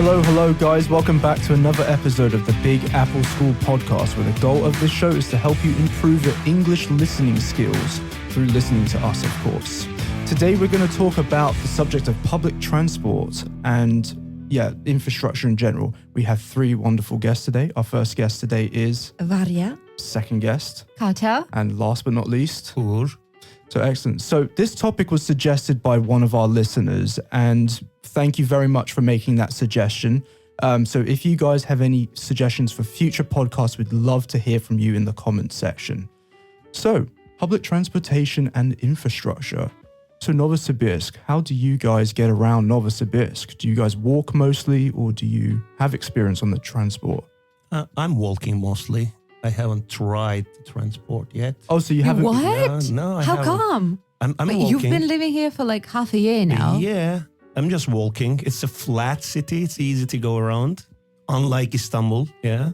Hello guys, welcome back to another episode of the Big Apple School podcast, where the goal of this show is to help you improve your English listening skills through listening to us, of course. Today we're going to talk about the subject of public transport and infrastructure in general. We have three wonderful guests today. Our first guest today is Varya. Second guest, Katya. and last but not least, Ugur. So excellent. So this topic was suggested by one of our listeners, and thank you very much for making that suggestion. So if you guys have any suggestions for future podcasts, we'd love to hear from you in the comments section. So public transportation and infrastructure. So Novosibirsk, how do you guys get around Novosibirsk? Do you guys walk mostly, or do you have experience on the transport? I'm walking mostly. I haven't tried the transport yet. Oh, so you haven't? What? No, I How haven't. come? I'm But walking. you've been living here for like half a year now. Yeah, I'm just walking. It's a flat city. It's easy to go around. Unlike Istanbul, yeah.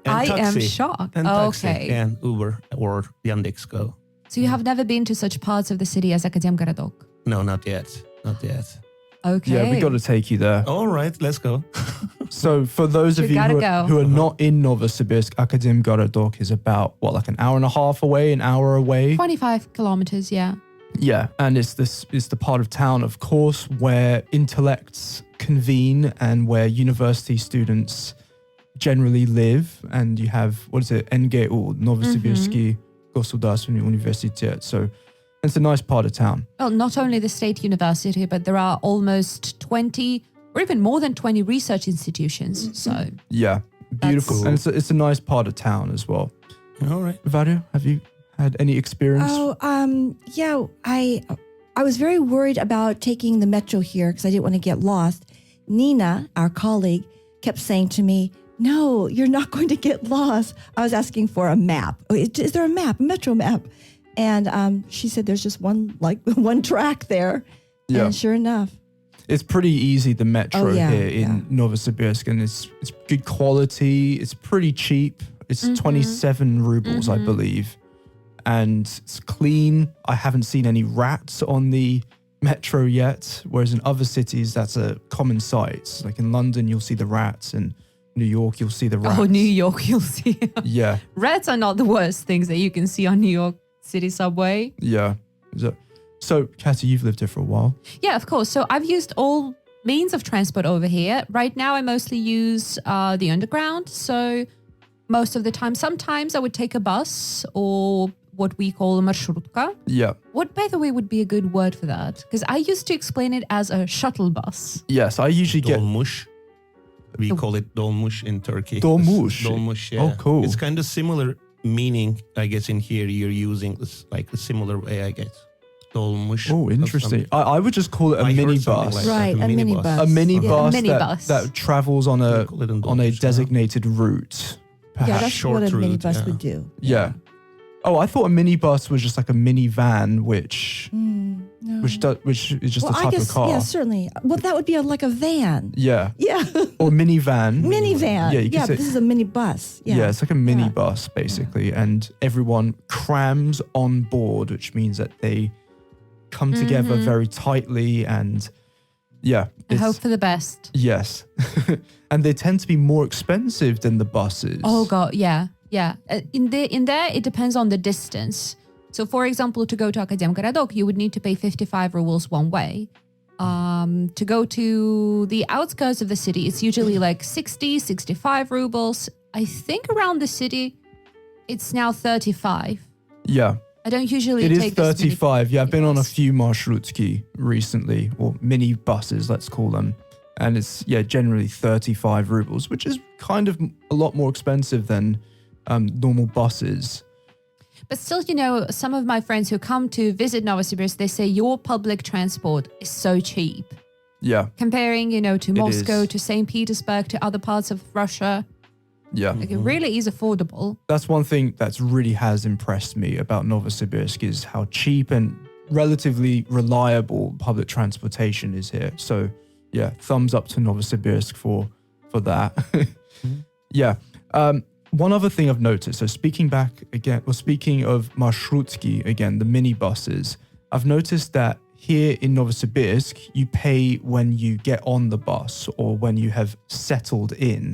I am taxi. shocked. And taxi. Okay. And Uber or Yandex Go. So you have never been to such parts of the city as Akademgaradok? No, not yet. Not yet. Okay. Yeah, we got to take you there. All right, let's go. So for those of You you gotta who are go. not in Novosibirsk, Akademgaradok is about, like an hour and a half away, an hour away? 25 kilometers, yeah. Yeah, and it's the part of town, of course, where intellects convene and where university students generally live. And you have, NGU, Novosibirski Государственный университет. So it's a nice part of town. Well, not only the state university, but there are almost 20 or even more than 20 research institutions. So Yeah, beautiful. That's- And it's a nice part of town as well. All right. Varya, have you had any experience? Yeah. I was very worried about taking the metro here because I didn't want to get lost. Nina, our colleague, kept saying to me, "No, you're not going to get lost." I was asking for a map. Is there a map, a metro map? And she said there's just one track there. Yeah. And sure enough. It's pretty easy, the metro Oh, yeah, here in Novosibirsk, and it's good quality. It's pretty cheap. It's 27 rubles, I believe. And it's clean. I haven't seen any rats on the metro yet, whereas in other cities, that's a common sight. Like in London, you'll see the rats. In New York, you'll see the rats. Oh, New York, you'll see. Yeah, Rats are not the worst things that you can see on New York City subway. yeah. So, Katya, you've lived here for a while. Yeah, of course. So I've used all means of transport over here. Right now, I mostly use the underground. So most of the time, sometimes I would take a bus or what we call a marshrutka. Yeah. What, by the way, would be a good word for that? Because I used to explain it as a shuttle bus. Yes, I usually get... Dolmuş. We call it dolmuş in Turkey. Dolmuş? Dolmuş, yeah. Oh, cool. It's kind of similar meaning, I guess, in here. You're using this like a similar way, I guess. Dolmuş. Oh, interesting. I would just call it a I heard minibus. something like that, Right, a minibus. A minibus Yeah, that, minibus. that travels on We call it in a Dolmuş, designated route. Yeah, Perhaps. that's short what a route, minibus yeah. would do. Yeah. Oh, I thought a minibus was just like a minivan, which No. which is just a I type guess, of car. yeah, certainly. Well, that would be like a van. Yeah. Yeah. Or minivan. Minivan. Yeah, you can say- this is a minibus. Yeah. Yeah. It's like a minibus basically, and everyone crams on board, which means that they come together very tightly, and I it's- hope for the best. Yes. And they tend to be more expensive than the buses. Oh, God. Yeah. Yeah. In there, it depends on the distance. So, for example, to go to Akademgaradok, you would need to pay 55 rubles one way. To go to the outskirts of the city, it's usually like 60, 65 rubles. I think around the city, it's now 35. Yeah. I don't usually It take is this many 35. Yeah, I've been on a minibus. few marshrutki recently, or mini buses, let's call them. And it's, generally 35 rubles, which is kind of a lot more expensive than normal buses. But still, some of my friends who come to visit Novosibirsk, they say your public transport is so cheap. Yeah, Comparing, to Moscow, is. to St. Petersburg, to other parts of Russia. yeah. Like, it really is affordable. That's one thing that's really has impressed me about Novosibirsk is how cheap and relatively reliable public transportation is here. So, thumbs up to Novosibirsk for that. Yeah. One other thing I've noticed, so speaking of marshrutki again, the minibuses, I've noticed that here in Novosibirsk, you pay when you get on the bus or when you have settled in,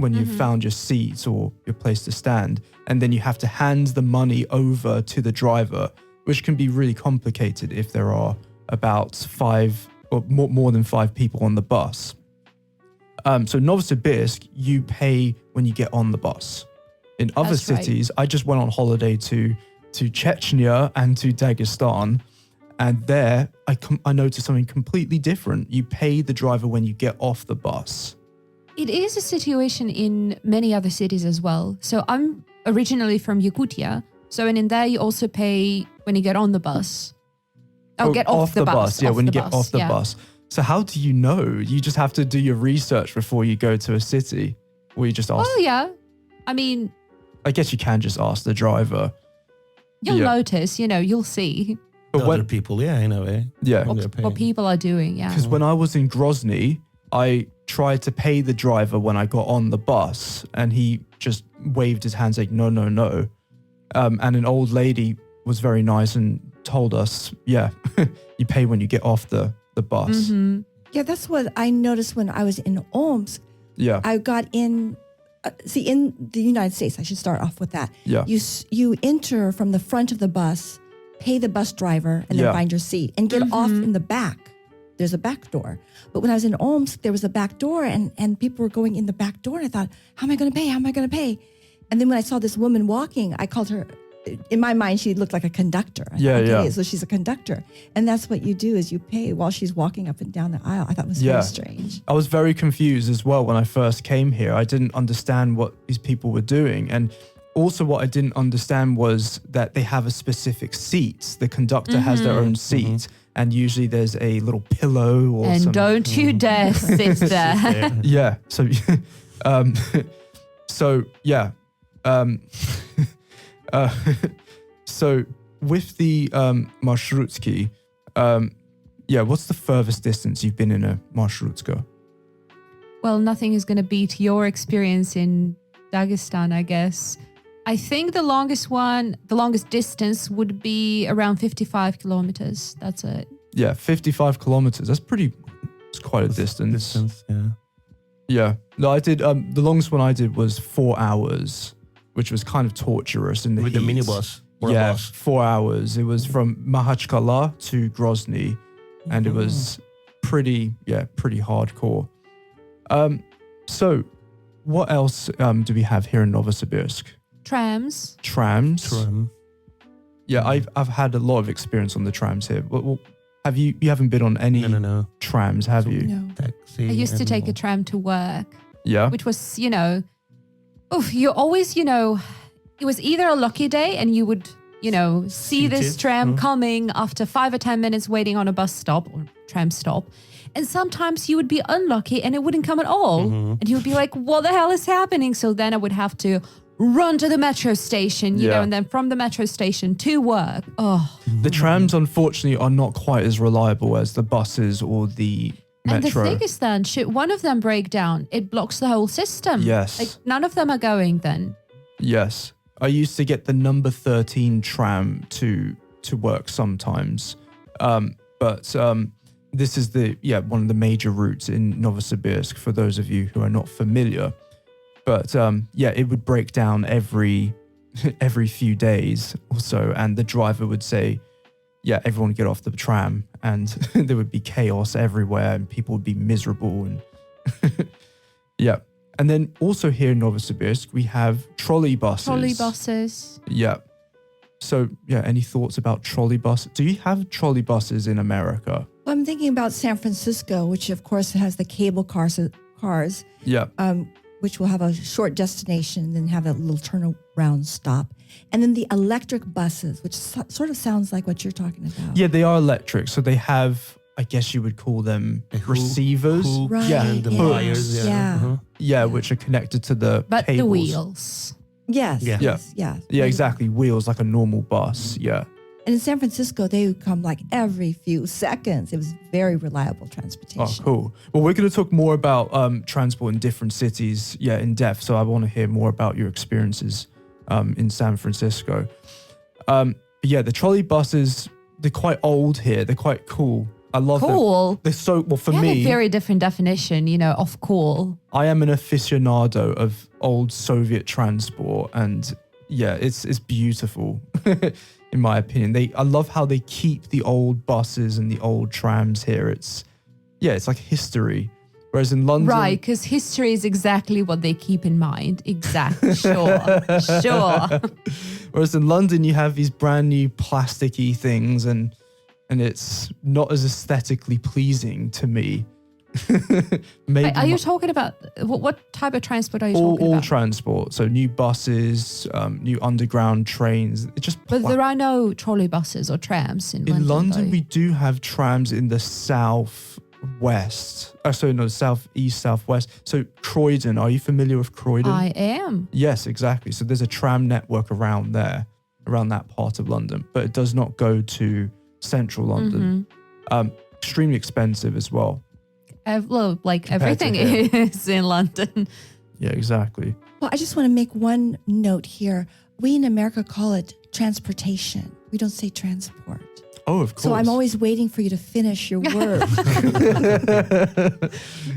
when you've found your seat or your place to stand. And then you have to hand the money over to the driver, which can be really complicated if there are about 5 or more than 5 people on the bus. So Novosibirsk, you pay when you get on the bus. In other That's right. cities, I just went on holiday to Chechnya and to Dagestan. And there, I noticed something completely different. You pay the driver when you get off the bus. It is a situation in many other cities as well. So I'm originally from Yakutia. So and in there, you also pay when you get on the bus. Oh, get off the bus. Yeah, off when the you get off the yeah. bus. So how do you know? You just have to do your research before you go to a city? Or you just ask? Oh, yeah. I mean, I guess you can just ask the driver. you'll Yeah. notice, you'll see But Other when, people, yeah, in a way. yeah, When they're paying. what people are doing. Yeah. because when I was in Grozny, I tried to pay the driver when I got on the bus, and he just waved his hands like, no, no, no. And an old lady was very nice and told us, yeah, you pay when you get off the bus. Yeah, that's what I noticed when I was in Omsk. Yeah, I got in, in the United States, I should start off with that. yeah, You enter from the front of the bus, pay the bus driver, and then Yeah. find your seat and get off in the back. There's a back door. But when I was in Omsk, there was a back door and people were going in the back door. And I thought, how am I going to pay? How am I going to pay? And then when I saw this woman walking, I called her, in my mind, she looked like a conductor. I Yeah, thought, okay, yeah. so she's a conductor. And that's what you do is you pay while she's walking up and down the aisle. I thought it was Yeah. very strange. I was very confused as well when I first came here. I didn't understand what these people were doing. And also what I didn't understand was that they have a specific seat. The conductor has their own seat. And usually there's a little pillow or And some... don't you dare sit there. Yeah. So, so yeah. So with the marshrutsky, yeah, what's the furthest distance you've been in a marshrutka? Well, nothing is going to beat your experience in Dagestan, I guess. I think the longest distance would be around 55 kilometers. That's it. Yeah, 55 kilometers. It's quite a distance. Yeah. Yeah. No, I did, the longest one I did was 4 hours, which was kind of torturous in the With the heat. minibus. Or a Yeah, bus. 4 hours. It was from Makhachkala to Grozny, and it was pretty hardcore. So what else do we have here in Novosibirsk? Trams. Trams. Tram. Yeah, I've had a lot of experience on the trams here. Well, have you haven't been on any No. trams, have you? No. Taxi. I used to take a and- tram to work, Yeah. which was, you always, it was either a lucky day and you would, see this Seated. tram coming after 5 or 10 minutes waiting on a bus stop or tram stop. And sometimes you would be unlucky and it wouldn't come at all. And you would be like, what the hell is happening? So then I would have to run to the metro station, Yeah. and then from the metro station to work. Oh, The trams, unfortunately, are not quite as reliable as the buses or the and the metro. thing is then, should one of them break down, it blocks the whole system. Yes. Like none of them are going then. Yes. I used to get the number 13 tram to work sometimes. But this is one of the major routes in Novosibirsk for those of you who are not familiar. But it would break down every few days or so, and the driver would say, yeah, everyone get off the tram, and there would be chaos everywhere and people would be miserable. And yeah. And then also here in Novosibirsk, we have trolley buses. Trolley buses. Yeah. So, yeah, any thoughts about trolley buses? Do you have trolley buses in America? Well, I'm thinking about San Francisco, which of course has the cable cars, Yeah. which will have a short destination and then have a little turnaround stop. And then the electric buses, which sort of sounds like what you're talking about. Yeah, they are electric. So they have, I guess you would call them receivers. Hooks Right, and the yes. wires. Yeah. Yeah. Uh-huh. Yeah, which are connected to the But cables. the wheels. Yes. Yeah. Yes. Yeah. Yeah, exactly. Wheels like a normal bus. Yeah. And in San Francisco, they would come like every few seconds. It was very reliable Oh, transportation. cool. Well, we're going to talk more about transport in different cities, in depth. So I want to hear more about your experiences in San Francisco. But yeah, the trolley buses, they're quite old here. They're quite cool. I love them. Cool. They're so, well, for You have me, a very different definition, of cool. I am an aficionado of old Soviet transport, and yeah, it's beautiful in my opinion. I love how they keep the old buses and the old trams here. It's like history. Whereas in London, Right, because history is exactly what they keep in mind. Exactly. Sure. Whereas in London, you have these brand new plasticky things, and it's not as aesthetically pleasing to me. Maybe Are you talking about what type of transport are you talking all about? transport? So new buses, new underground trains. It just But there are no trolley buses or trams in London. in London, though. we do have trams in the southwest. Southeast, southwest. So Croydon. Are you familiar with Croydon? I am. Yes, exactly. So there's a tram network around there, around that part of London, but it does not go to central London. Extremely expensive as well. Everything to here. is in London. Yeah, exactly. Well, I just want to make one note here. We in America call it transportation. We don't say transport. Oh, of course. So I'm always waiting for you to finish your word.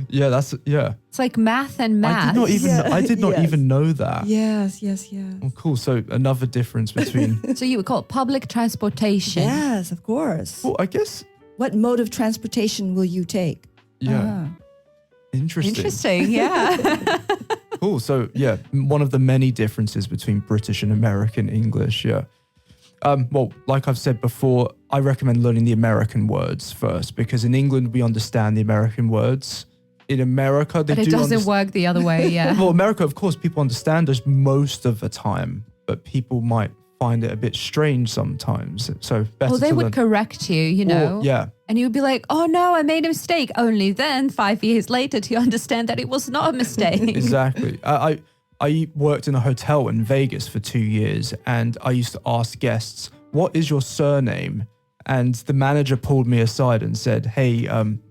Yeah. It's like math and math. I did not Yes. even know that. Yes. Oh, cool. So another difference between. So you would call it public transportation. Yes, of course. Well, I guess. What mode of transportation will you take? Yeah. Interesting, yeah. Cool. So yeah, one of the many differences between British and American English. Yeah. Well, like I've said before, I recommend learning the American words first, because in England we understand the American words. In America, they But it do doesn't work the other way, yeah. Well, America, of course, people understand us most of the time, but people might find it a bit strange sometimes. So better Well, they to would learn. correct you, Or- yeah. And you'd be like, oh no, I made a mistake. Only then, 5 years later, to understand that it was not a mistake. Exactly. I worked in a hotel in Vegas for 2 years, and I used to ask guests, "What is your surname?" And the manager pulled me aside and said, "Hey,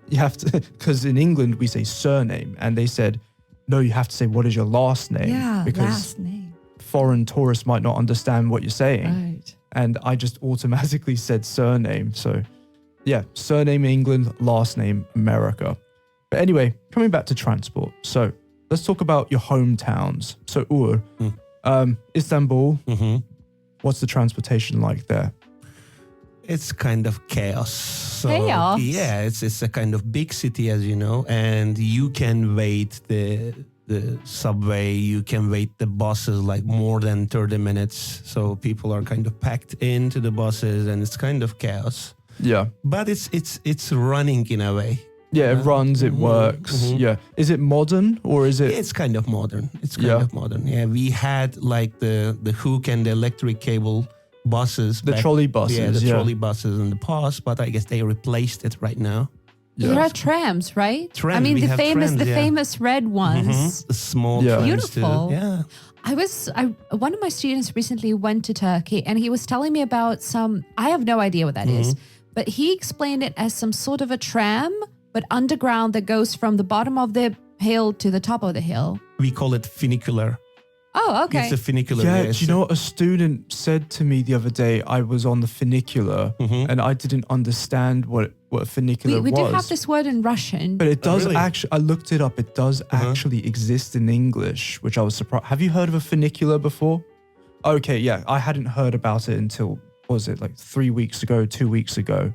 you have to," because in England we say surname, and they said, "No, you have to say what is your last name." Yeah, because last name. foreign tourists might not understand what you're saying. Right. And I just automatically said surname. So yeah, surname England, last name America. But anyway, coming back to transport. So let's talk about your hometowns. So Ugur, Istanbul, what's the transportation like there? It's kind of chaos. So, Chaos? Yeah, it's a kind of big city, as you know, and you can wait the subway, you can wait the buses like more than 30 minutes. So people are kind of packed into the buses, and it's kind of chaos. Yeah. But it's running in a way. Yeah, it runs, it works. Yeah. Is it modern or is it? It's kind of modern. Yeah, we had like the hook and the electric cable buses. The trolley buses, Yeah, the yeah. trolley buses in the past, but I guess they replaced it right now. Yeah. There are trams, right? Trams, I mean, we the have famous, trams, the yeah. famous red ones. The small Yeah. trains too. Beautiful. Yeah. One of my students recently went to Turkey, and he was telling me about I have no idea what that is, but he explained it as some sort of a tram, but underground, that goes from the bottom of the hill to the top of the hill. We call it funicular. Oh, okay. It's a funicular. Yeah, yes. do you know what a student said to me the other day? I was on the funicular and I didn't understand what a funicular we was. do have this word in Russian. But it does really? actually, I looked it up, it does actually exist in English, which I was surprised. Have you heard of a funicular before? Okay, yeah, I hadn't heard about it until, what was it, like 3 weeks ago, 2 weeks ago.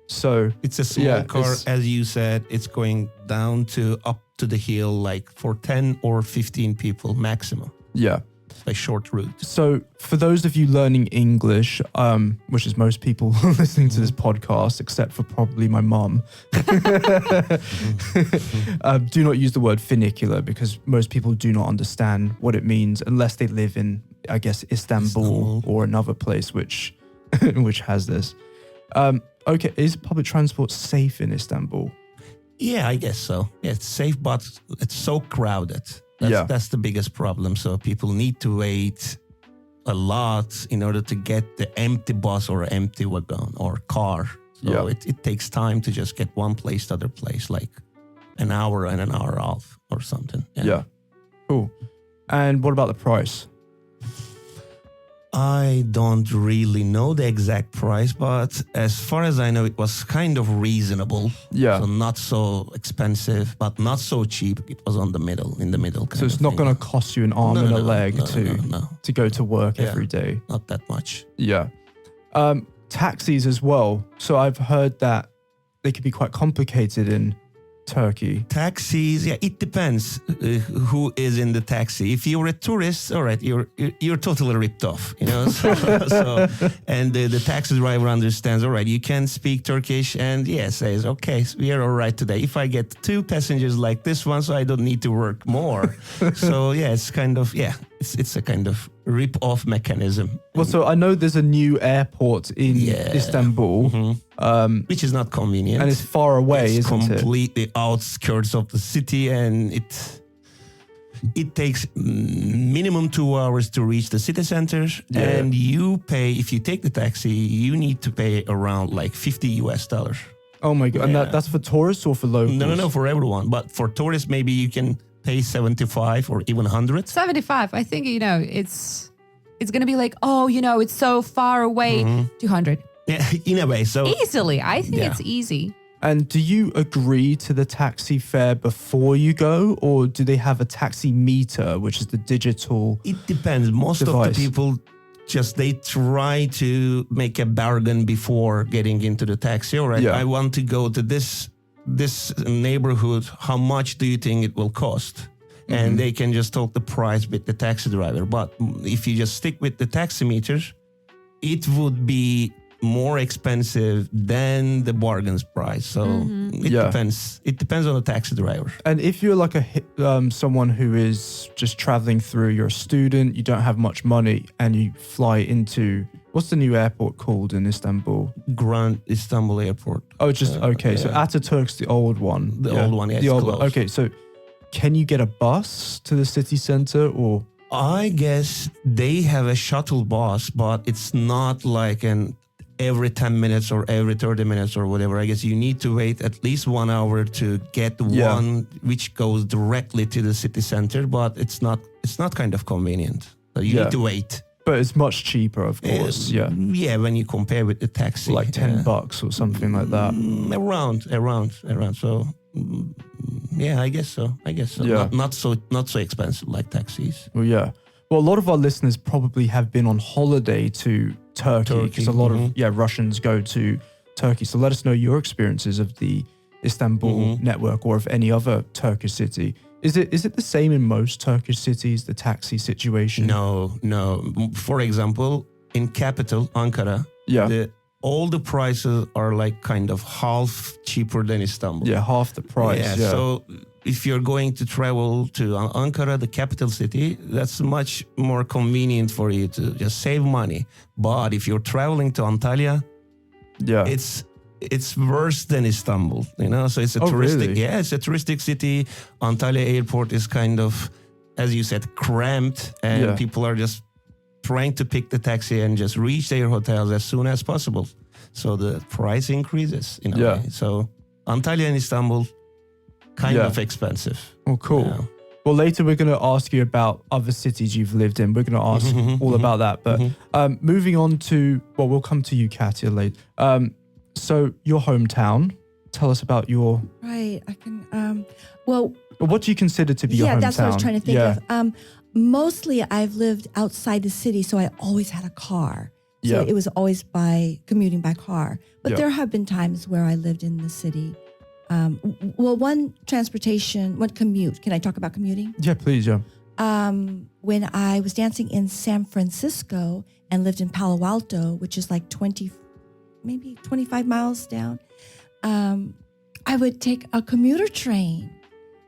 So It's a small yeah, car, it's- as you said. It's going down to up to the hill, like for 10 or 15 people maximum. yeah. A short route. So for those of you learning English, which is most people listening to this podcast, except for probably my mum, do not use the word funicular, because most people do not understand what it means unless they live in, I guess, Istanbul. Or another place which has this. Okay, is public transport safe in Istanbul? Yeah, I guess so. Yeah, it's safe, but it's so crowded. That's the biggest problem. So people need to wait a lot in order to get the empty bus or empty wagon or car. So it takes time to just get one place to other place, like an hour and an hour off or something. Yeah. Cool. And what about the price? I don't really know the exact price, but as far as I know, it was kind of reasonable. Yeah. So not so expensive, but not so cheap. It was in the middle. So it's not going to cost you an arm and a leg no. to go to work every day. Not that much. Yeah. Taxis as well. So I've heard that they could be quite complicated in Turkey. Taxis, yeah, it depends who is in the taxi. If you're a tourist, all right, you're totally ripped off, you know. And the taxi driver understands, all right, you can speak Turkish, and says, okay, we are all right today. If I get 2 passengers like this one, so I don't need to work more. So it's kind of it's a kind of rip-off mechanism. Well, so I know there's a new airport in Istanbul. Mm-hmm. Which is not convenient. And it's far away, it's isn't it? It's completely outskirts of the city, and it takes minimum 2 hours to reach the city center. Yeah. And you pay, if you take the taxi, you need to pay around like $50. Oh my God. And that's for tourists or for locals? No, for everyone. But for tourists, maybe you can pay 75 or even 100. 75. I think, it's going to be like, it's so far away. 200. Yeah, in a way. So easily. I think it's easy. And do you agree to the taxi fare before you go, or do they have a taxi meter, which is the digital It depends. Most device? of the people they try to make a bargain before getting into the taxi. All right, I want to go to this neighborhood. How much do you think it will cost? And they can just talk the price with the taxi driver. But if you just stick with the taxi meter, it would be more expensive than the bargain's price. So it depends. It depends on the taxi driver. And if you're like someone who is just traveling through, you're a student, you don't have much money, and you fly into, what's the new airport called in Istanbul? Grand Istanbul Airport. Oh, just okay. So Ataturk's the old one. The old one, the old close. one. Okay, so can you get a bus to the city center, or? I guess they have a shuttle bus, but it's not like every 10 minutes or every 30 minutes or whatever. I guess you need to wait at least 1 hour to get one which goes directly to the city center, but it's not kind of convenient. So you need to wait. But it's much cheaper, of course. Yeah, when you compare with the taxi. Like $10 or something like that. Around. So I guess so. Yeah. Not so expensive like taxis. Well, yeah. Well, a lot of our listeners probably have been on holiday to Turkey because a lot of Russians go to Turkey. So let us know your experiences of the Istanbul network or of any other Turkish city. Is it the same in most Turkish cities, the taxi situation? No. For example, in capital Ankara, all the prices are like kind of half cheaper than Istanbul. Yeah, half the price. Yeah. So if you're going to travel to Ankara, the capital city, that's much more convenient for you to just save money. But if you're traveling to Antalya, it's worse than Istanbul, So it's a touristic, really? It's a touristic city. Antalya airport is kind of, as you said, cramped, and people are just trying to pick the taxi and just reach their hotels as soon as possible. So the price increases in a way. So Antalya and Istanbul, kind of expensive. Oh, cool. Yeah. Well, later we're going to ask you about other cities you've lived in. We're going to ask all about that. But moving on to, we'll come to you, Katya, later. So your hometown, tell us about your... Right. I can... what do you consider to be your hometown? Yeah, that's what I was trying to think of. Mostly I've lived outside the city, so I always had a car. So it was always commuting by car. But there have been times where I lived in the city. One commute. Can I talk about commuting? Yeah, please, When I was dancing in San Francisco and lived in Palo Alto, which is like 25 miles down, I would take a commuter train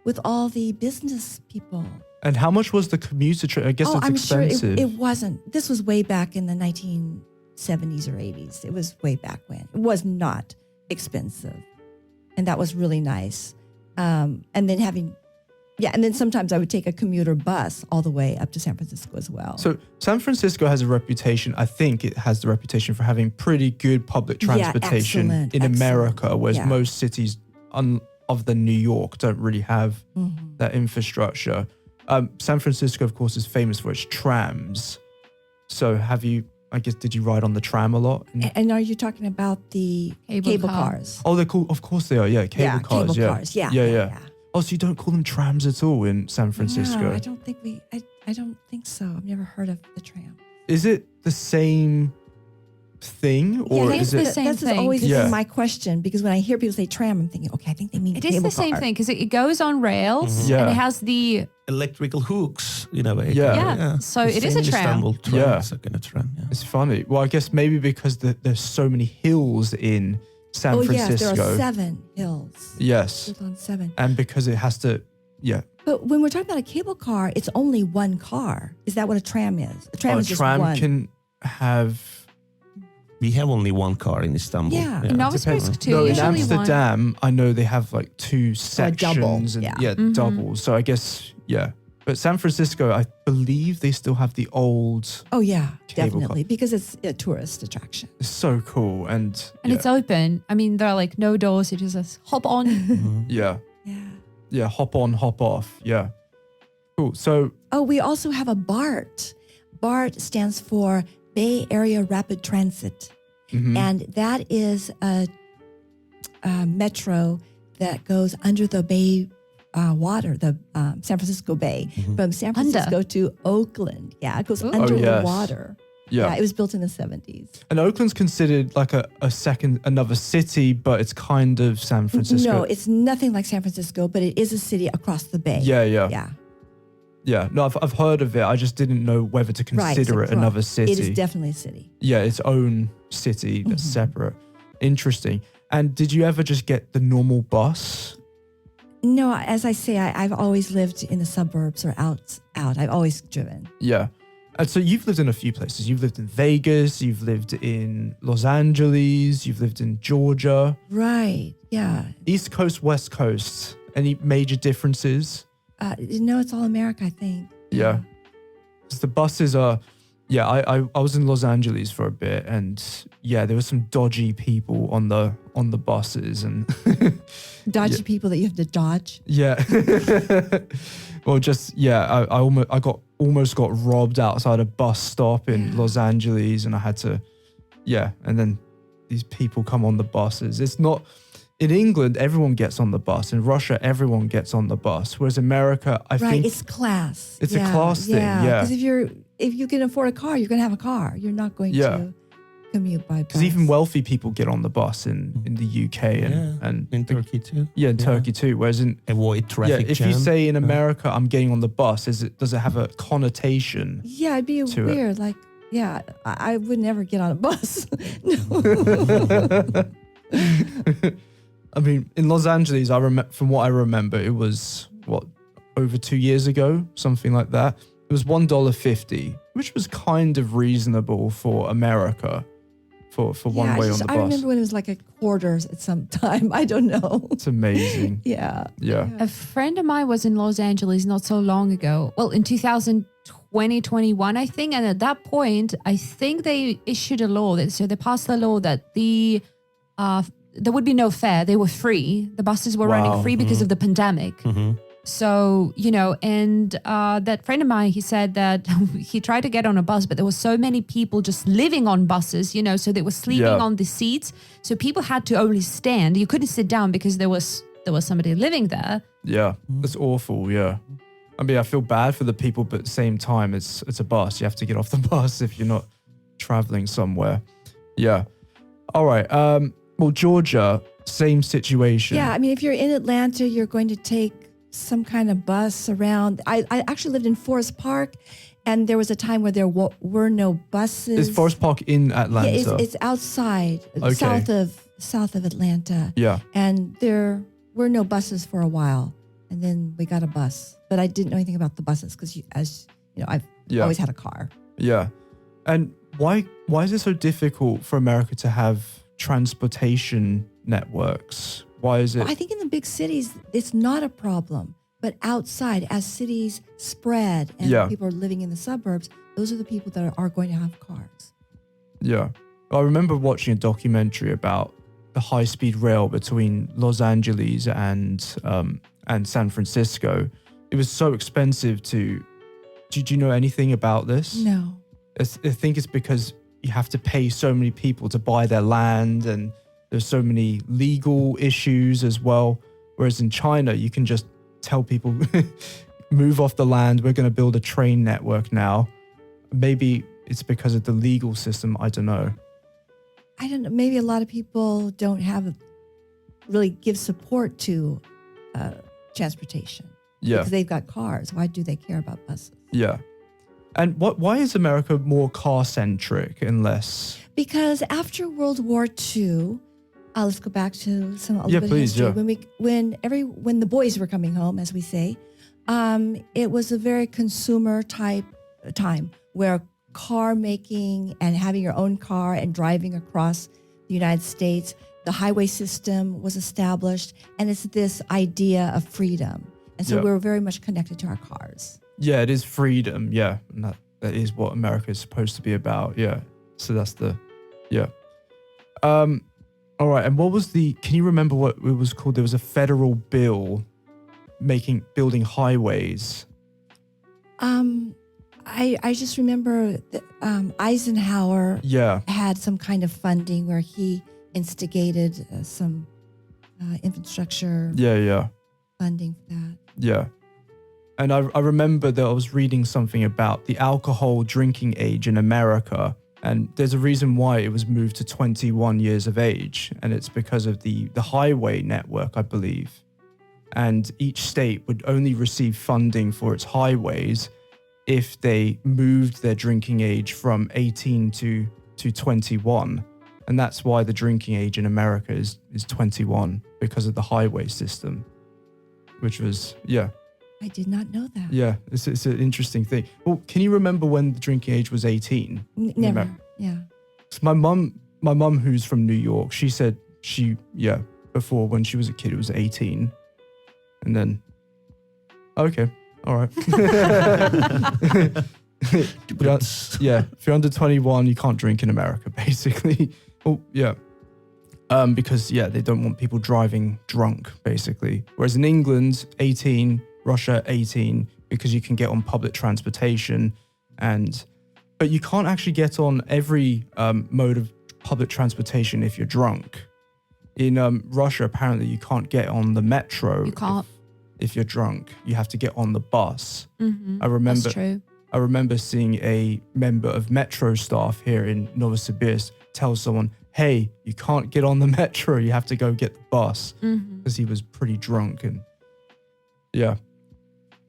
with all the business people. And how much was the commuter train? I guess it's expensive. Sure it wasn't. This was way back in the 1970s or 80s. It was way back when. It was not expensive. And that was really nice. And then sometimes I would take a commuter bus all the way up to San Francisco as well. So San Francisco has a reputation, I think it has the reputation for having pretty good public transportation in America, whereas most cities other than New York don't really have that infrastructure. San Francisco, of course, is famous for its trams. So have you, I guess, did you ride on the tram a lot? And are you talking about the cable cars? Oh, they're cool. Of course they are. Yeah, cable cars. Cable cars. Yeah. Oh, so you don't call them trams at all in San Francisco? No, I don't think I don't think so. I've never heard of the tram. Is it the same thing, or I think is it's it? the same That's thing. always been my question, because when I hear people say tram, I'm thinking, okay, I think they mean It cable is the same car. thing because it goes on rails Yeah. and it has the Electrical hooks, Yeah. So it is a tram. Istanbul tram Yeah. is like a tram. Yeah. It's funny. Well, I guess maybe because there's so many hills in San Yes, Francisco. there are 7 hills. Yes. Built on 7. And because it has to, But when we're talking about a cable car, it's only one car. Is that what a tram is? A tram is just tram one. can have. We have only one car in Istanbul. Yeah. In Novosibirsk Depends. too. No, in Usually Amsterdam, I know they have like 2 double, sections and yeah. doubles. So I guess But San Francisco, I believe they still have the old. Oh yeah, Cable definitely, because it's a tourist attraction. It's so cool and it's open. I mean, there are like no doors. You just hop on. yeah, Yeah. hop on, hop off. Yeah, cool. So Oh, we also have a BART. BART stands for Bay Area Rapid Transit. And that is a metro that goes under the Bay water, the San Francisco Bay, from San Francisco to Oakland. Yeah, it goes under the water. yeah. It was built in the 70s. And Oakland's considered like another city, but it's kind of San Francisco. No, it's nothing like San Francisco, but it is a city across the bay. Yeah. No, I've heard of it. I just didn't know whether to consider it another city. It is definitely a city. Yeah, its own city that's separate. Interesting. And did you ever just get the normal bus? No, as I say, I've always lived in the suburbs or out. I've always driven. Yeah. And so you've lived in a few places. You've lived in Vegas, you've lived in Los Angeles, you've lived in Georgia. Right, yeah. East Coast, West Coast. Any major differences? No, it's all America, I think. Yeah. Because the buses are, I was in Los Angeles for a bit, and there were some dodgy people on the buses and Dodgy people that you have to dodge. Yeah. Well, just I almost got robbed outside a bus stop in Los Angeles, and I had to and then these people come on the buses. It's not in England, everyone gets on the bus. In Russia, everyone gets on the bus. Whereas America, I think it's class. It's a class thing. Yeah. Because if you can afford a car, you're going to have a car. You're not going to commute by bus. Because even wealthy people get on the bus in the UK and in Turkey too. Yeah, in Turkey too. Whereas in avoid traffic if jam. you say in America, I'm getting on the bus, does it have a connotation? Yeah, it'd be weird. Like, I would never get on a bus. I mean, in Los Angeles, from what I remember, it was over 2 years ago, something like that. It was $1.50, which was kind of reasonable for America for one way on the bus. I remember when it was like a quarter at some time. I don't know. It's amazing. Yeah. A friend of mine was in Los Angeles not so long ago. Well, in 2021, I think. And at that point, I think they issued a law. So they passed a law that there would be no fare. They were free. The buses were running free because of the pandemic. So, and that friend of mine, he said that he tried to get on a bus, but there were so many people just living on buses, so they were sleeping on the seats. So people had to only stand. You couldn't sit down because there was somebody living there. Yeah, that's awful. Yeah. I mean, I feel bad for the people, but at the same time, it's a bus. You have to get off the bus if you're not traveling somewhere. Yeah. All right. Well, Georgia, same situation. Yeah, I mean, if you're in Atlanta, you're going to take some kind of bus around. I actually lived in Forest Park, and there was a time where there were no buses. Is Forest Park in Atlanta? Yeah, it's outside, south of Atlanta. Yeah. And there were no buses for a while, and then we got a bus. But I didn't know anything about the buses because, as you know, I've always had a car. Yeah. And why is it so difficult for America to have transportation networks? Why is it? Well, I think in the big cities, it's not a problem. But outside, as cities spread and people are living in the suburbs, those are the people that are going to have cars. Yeah. I remember watching a documentary about the high-speed rail between Los Angeles and San Francisco. It was so expensive to... Did you know anything about this? No. I think it's because you have to pay so many people to buy their land, and there's so many legal issues as well. Whereas in China, you can just tell people, move off the land, we're going to build a train network now. Maybe it's because of the legal system, I don't know. I don't know. Maybe a lot of people don't really give support to transportation. Yeah. Because they've got cars. Why do they care about buses? Yeah. And why is America more car-centric and less? Because after World War II, let's go back to a little bit of history. When the boys were coming home, as we say, it was a very consumer type time where car making and having your own car and driving across the United States, the highway system was established, and it's this idea of freedom. And so we're very much connected to our cars. Yeah, it is freedom. Yeah, and that is what America is supposed to be about. Yeah, so that's all right, and can you remember what it was called? There was a federal bill building highways. I just remember that, Eisenhower had some kind of funding where he instigated some infrastructure funding for that. Yeah. And I remember that I was reading something about the alcohol drinking age in America. And there's a reason why it was moved to 21 years of age. And it's because of the highway network, I believe. And each state would only receive funding for its highways if they moved their drinking age from 18 to 21. And that's why the drinking age in America is 21, because of the highway system, which was, I did not know that. Yeah, it's an interesting thing. Well, can you remember when the drinking age was 18? Never. Yeah. So my mum, who's from New York, she said before when she was a kid, it was 18. And then, okay, all right. If you're under 21, you can't drink in America, basically. Oh, yeah. Because, they don't want people driving drunk, basically. Whereas in England, 18, Russia, 18, because you can get on public transportation. But you can't actually get on every mode of public transportation if you're drunk. In Russia, apparently, you can't get on the metro. You can't. If you're drunk, you have to get on the bus. Mm-hmm. That's true. I remember seeing a member of metro staff here in Novosibirsk tell someone, hey, you can't get on the metro, you have to go get the bus, because he was pretty drunk. And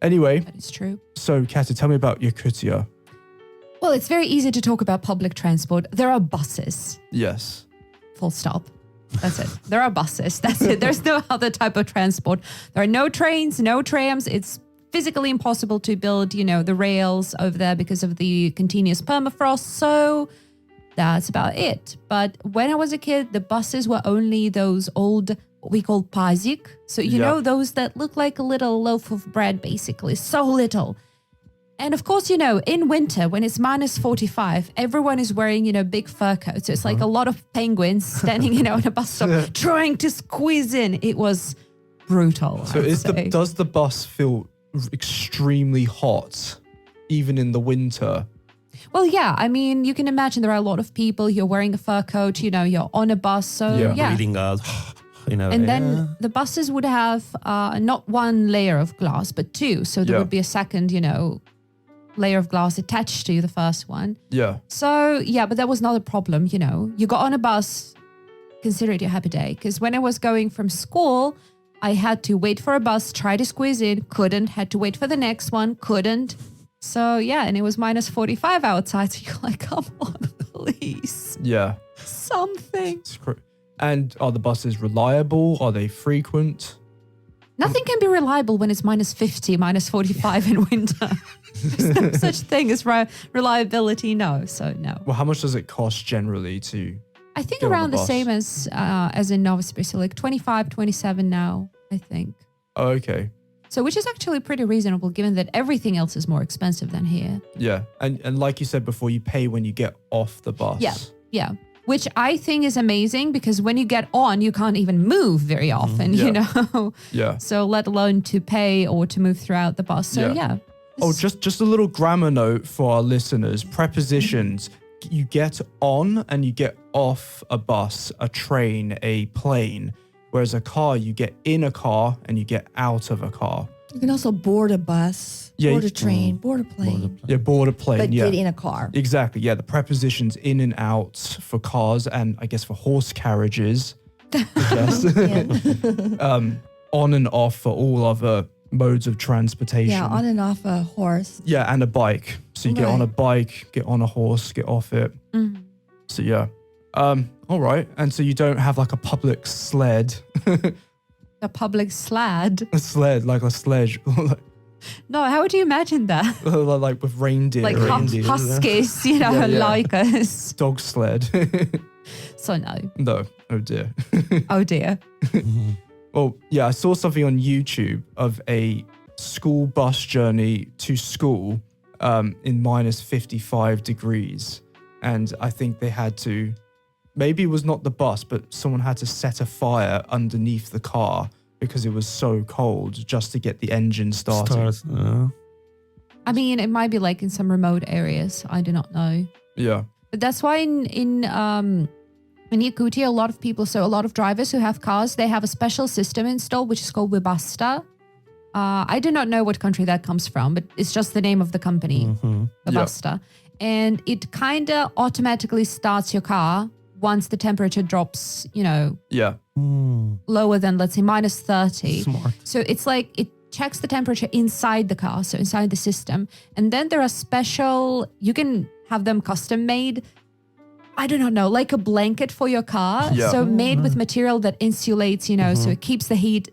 anyway, that is true. So Katya, tell me about Yakutia. Well, it's very easy to talk about public transport. There are buses. Yes. Full stop. That's it. There are buses. That's it. There's no other type of transport. There are no trains, no trams. It's physically impossible to build, the rails over there because of the continuous permafrost. So that's about it. But when I was a kid, the buses were only those old, what we call pazik. So, those that look like a little loaf of bread, basically. So little. And of course, in winter, when it's minus 45, everyone is wearing, big fur coats. So it's like a lot of penguins standing, in a bus stop trying to squeeze in. It was brutal. So does the bus feel extremely hot, even in the winter? Well, yeah. I mean, you can imagine there are a lot of people. You're wearing a fur coat, you're on a bus. So, breathing out. And then the buses would have not one layer of glass, but two. So there would be a second, layer of glass attached to the first one. Yeah. So, but that was not a problem, You got on a bus, consider it your happy day. Because when I was going from school, I had to wait for a bus, try to squeeze in, couldn't, had to wait for the next one, couldn't. So, and it was minus 45 outside. So you're like, come on, please. Yeah. Something. And are the buses reliable? Are they frequent? Nothing can be reliable when it's minus 50, minus 45 in winter. There's no such thing as reliability, no. So, no. Well, how much does it cost generally to I think around the same as in Novosibirsk, like 25, 27 now, I think. Oh, okay. So, which is actually pretty reasonable given that everything else is more expensive than here. Yeah. And like you said before, you pay when you get off the bus. Yeah. Which I think is amazing because when you get on, you can't even move very often, you know? Yeah. So let alone to pay or to move throughout the bus. So, Just a little grammar note for our listeners. Prepositions. You get on and you get off a bus, a train, a plane. Whereas a car, you get in a car and you get out of a car. You can also board a bus, board a train, board a plane. Yeah, board a plane. But get in a car. Exactly. Yeah, the prepositions in and out for cars and I guess for horse carriages. I guess. On and off for all other modes of transportation. Yeah, on and off a horse. Yeah, and a bike. So you get on a bike, get on a horse, get off it. Mm-hmm. So yeah. All right. And so you don't have like a public sled. A public sled? A sled, like a sledge. No, how would you imagine that? Like with reindeer. Like huskies, like us. Dog sled. So no. No. Oh dear. Oh dear. Well, yeah, I saw something on YouTube of a school bus journey to school in minus 55 degrees. And I think they had to, maybe it was not the bus, but someone had to set a fire underneath the car because it was so cold just to get the engine started. I mean, it might be like in some remote areas. I do not know. Yeah. But that's why in Yakutia, a lot of drivers who have cars, they have a special system installed, which is called Webasto. I do not know what country that comes from, but it's just the name of the company, Webasto. Yeah. And it kind of automatically starts your car once the temperature drops, lower than, let's say, minus 30. Smart. So it's like it checks the temperature inside the car, so inside the system. And then there are special, you can have them custom made, I do not know, like a blanket for your car. Yeah. So made with material that insulates, so it keeps the heat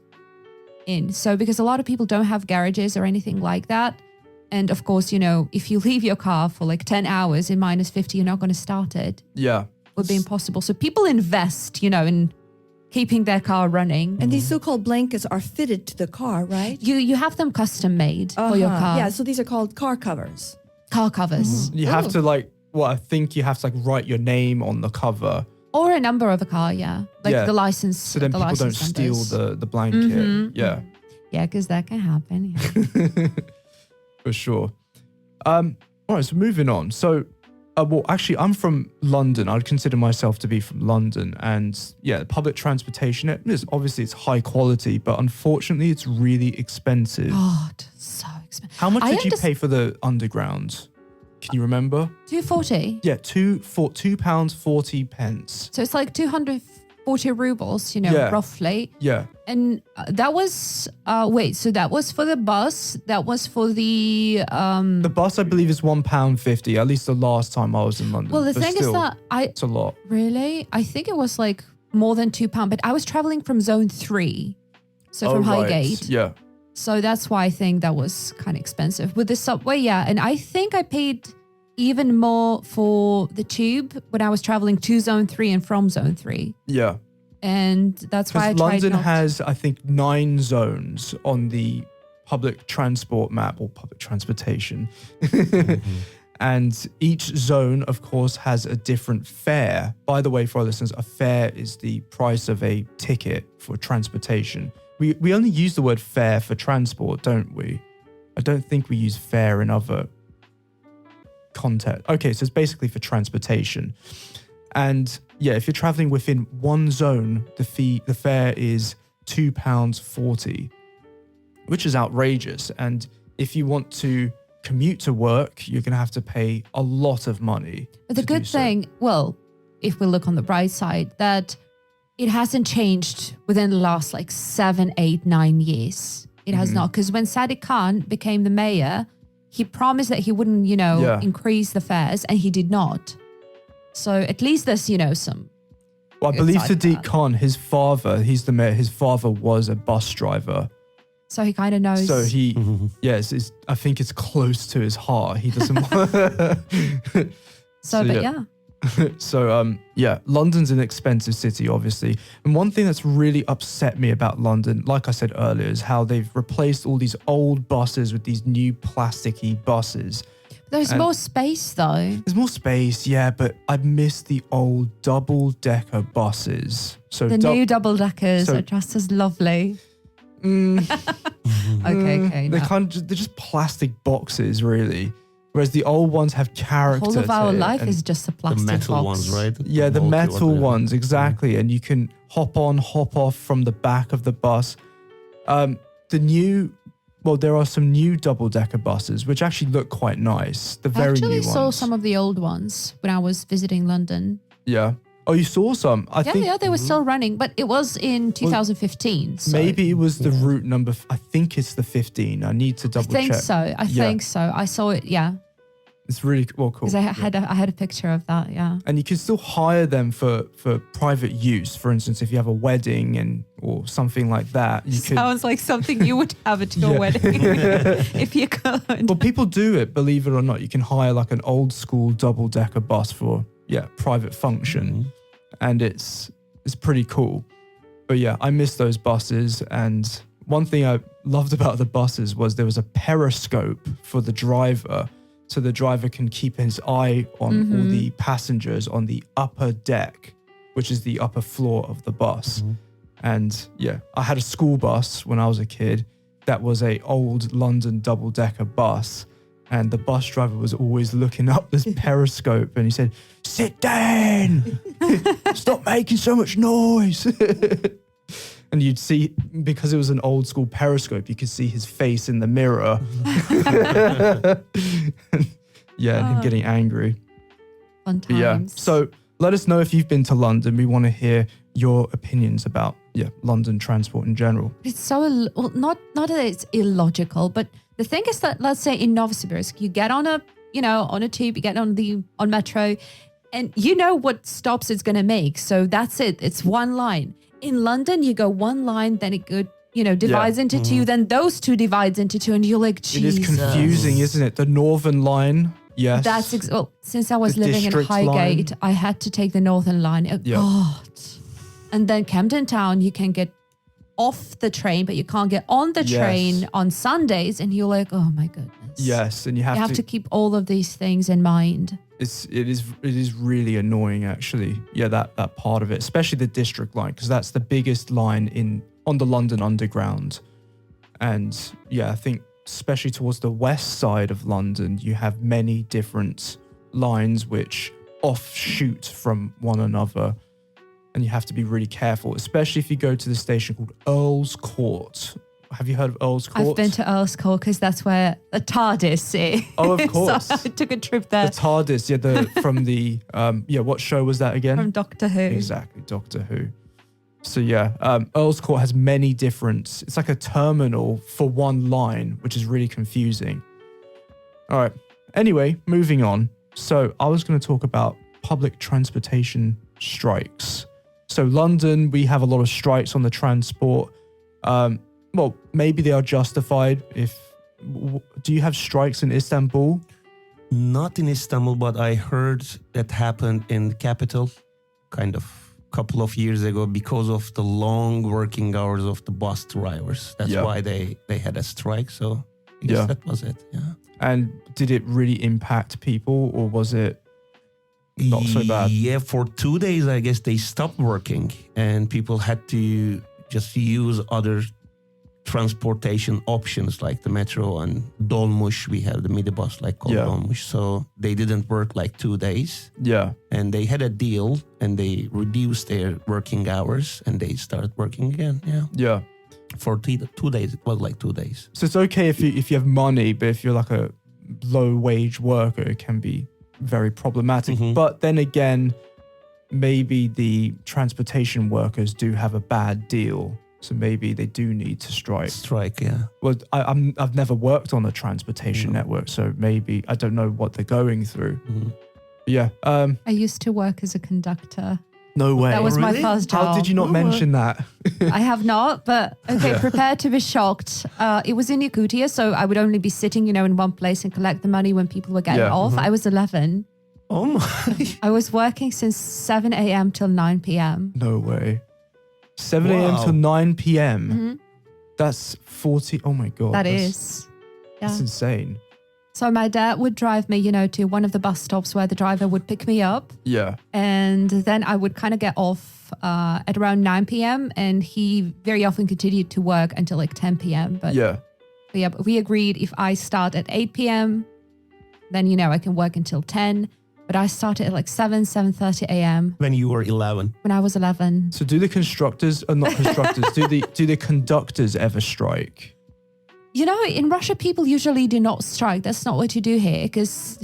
in. So because a lot of people don't have garages or anything like that. And of course, if you leave your car for like 10 hours in minus 50, you're not going to start it. Yeah. It would be impossible. So people invest, in keeping their car running. And these so-called blankets are fitted to the car, right? You have them custom made for your car. Yeah, so these are called car covers. Car covers. You have to I think you have to write your name on the cover. Or a number of a car, yeah. Like the license. So then people don't steal the blanket. Yeah. Yeah, because that can happen. Yeah. For sure. All right, so moving on. So, well, actually, I'm from London. I'd consider myself to be from London. And yeah, public transportation, it's high quality, but unfortunately, it's really expensive. God, so expensive. How much did you pay for the underground? Can you remember? £2.40. Yeah, £2.40. So it's like 240 rubles, roughly. Yeah. And that was, so that was for the bus. That was for the... The bus, I believe, is £1.50, at least the last time I was in London. Well, the thing is that it's a lot. Really? I think it was like more than £2, but I was traveling from zone 3. So from Highgate. Yeah. So that's why I think that was kind of expensive. With the subway, yeah. And I think I paid even more for the tube when I was traveling to zone 3 and from zone 3. Yeah. And that's why I tried London has, I think, 9 zones on the public transport map or public transportation. And each zone, of course, has a different fare. By the way, for our listeners, a fare is the price of a ticket for transportation. We only use the word fare for transport, don't we? I don't think we use fare in other context. Okay, so it's basically for transportation. And yeah, if you're traveling within one zone, the fare is £2.40, which is outrageous. And if you want to commute to work, you're going to have to pay a lot of money. But the good thing, well, if we look on the bright side, that it hasn't changed within the last 7, 8, 9 years. It has not. Because when Sadiq Khan became the mayor, he promised that he wouldn't, increase the fares, and he did not. So at least there's, some. Well, I believe Sadiq Khan, his father, he's the mayor, his father was a bus driver. So he kind of knows. So he, yes, I think it's close to his heart. He doesn't. So, London's an expensive city, obviously. And one thing that's really upset me about London, like I said earlier, is how they've replaced all these old buses with these new plasticky buses. There's more space, though. There's more space, yeah, but I miss the old double-decker buses. So the new double-deckers are just as lovely. Okay. They're just plastic boxes, really. Whereas the old ones have character. The whole of our to it, life and is just a plastic the metal box. ones, right? Yeah, the metal whatever. ones, exactly. And you can hop on, hop off from the back of the bus. There are some new double-decker buses, which actually look quite nice. The I very new actually ones. saw some of the old ones when I was visiting London. Yeah. Oh, you saw some? I think Yeah, they were still running, but it was in 2015. So maybe it was the route number. I think it's the 15. I need to double check. I think so. I saw it, yeah. It's really cool. Because I had a picture of that, yeah. And you can still hire them for private use. For instance, if you have a wedding or something like that, you can. Sounds like something you would have at your wedding if you could. Well, people do it, believe it or not. You can hire like an old school double-decker bus for private function, and it's pretty cool. But yeah, I miss those buses. And one thing I loved about the buses was there was a periscope for the driver. So the driver can keep his eye on all the passengers on the upper deck, which is the upper floor of the bus. And yeah, I had a school bus when I was a kid that was a old London double-decker bus. And the bus driver was always looking up this periscope and he said, "Sit down, stop making so much noise." And you'd see, because it was an old school periscope, you could see his face in the mirror. And him getting angry. Fun times. Yeah. So let us know if you've been to London. We want to hear your opinions about London transport in general. It's so, not that it's illogical, but the thing is that, let's say in Novosibirsk, you get on a tube, you get on metro, and you know what stops it's going to make. So that's it. It's one line. In London, you go one line, then it divides into two, then those two divides into two, and you're like, Jesus. It is confusing, isn't it? The Northern Line, yes. That's since I was The living in District Highgate, line. I had to take the Northern Line. Oh, God. And then Camden Town, you can get off the train, but you can't get on the train on Sundays, and you're like, oh my goodness. Yes, and you have to keep all of these things in mind. It is really annoying, actually. Yeah, that part of it, especially the District Line, because that's the biggest line on the London Underground. And yeah, I think especially towards the west side of London, you have many different lines which offshoot from one another, and you have to be really careful, especially if you go to the station called Earl's Court. Have you heard of Earl's Court? I've been to Earl's Court because that's where the TARDIS is. Oh, of course. So I took a trip there. The TARDIS, from the, what show was that again? From Doctor Who. Exactly, Doctor Who. So yeah, Earl's Court has many different, it's like a terminal for one line, which is really confusing. All right. Anyway, moving on. So I was going to talk about public transportation strikes. So London, we have a lot of strikes on the transport. Well, maybe they are justified. Do you have strikes in Istanbul? Not in Istanbul, but I heard that happened in the capital kind of a couple of years ago because of the long working hours of the bus drivers. That's why they had a strike. So I guess that was it. Yeah. And did it really impact people, or was it not so bad? Yeah, for 2 days, I guess they stopped working and people had to just use other transportation options like the metro and dolmuş. We have the minibus called dolmuş. So they didn't work 2 days. Yeah. And they had a deal and they reduced their working hours and they started working again. Yeah. Yeah. For 2 days, it was 2 days. So it's okay if you have money, but if you're like a low wage worker, it can be very problematic. But then again, maybe the transportation workers do have a bad deal. So maybe they do need to strike. Yeah. Well, I've never worked on a transportation network, so maybe I don't know what they're going through. Yeah. I used to work as a conductor. No way. That was my first job. How did you not mention that? I have not, but okay, prepare to be shocked. It was in Yakutia, so I would only be sitting, in one place and collect the money when people were getting off. I was 11. Oh my. I was working since 7 a.m. till 9 p.m. No way. 7 a.m. till 9 p.m. That's 40. Oh my God. That's insane. So my dad would drive me, to one of the bus stops where the driver would pick me up. Yeah. And then I would kind of get off at around 9 p.m. And he very often continued to work until like 10 p.m. But but we agreed if I start at 8 p.m., then, I can work until 10. But I started at like 7:30 a.m. When you were 11. When I was 11. So do the conductors do the conductors ever strike? In Russia, people usually do not strike. That's not what you do here, because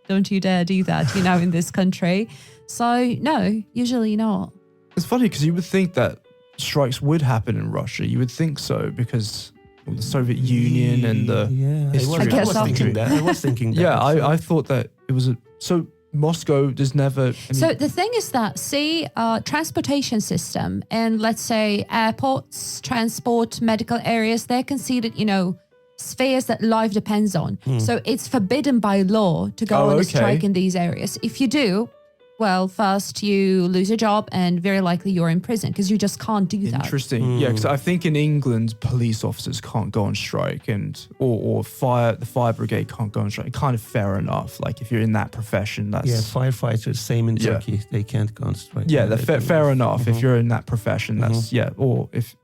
don't you dare do that, in this country. So no, usually not. It's funny because you would think that strikes would happen in Russia. You would think so because of the Soviet Union and the history. I was thinking that. Yeah, I thought that it was so Moscow does never. So the thing is that, transportation system and let's say airports, transport, medical areas, they're considered, spheres that life depends on. So it's forbidden by law to go on a strike in these areas. If you do, well, first you lose your job and very likely you're in prison because you just can't do that. Interesting. Yeah, because I think in England, police officers can't go on strike or the fire brigade can't go on strike. Kind of fair enough. Like if you're in that profession, that's... Yeah, firefighters, same in Turkey. They can't go on strike. Yeah, fair enough. If you're in that profession, that's... Or if...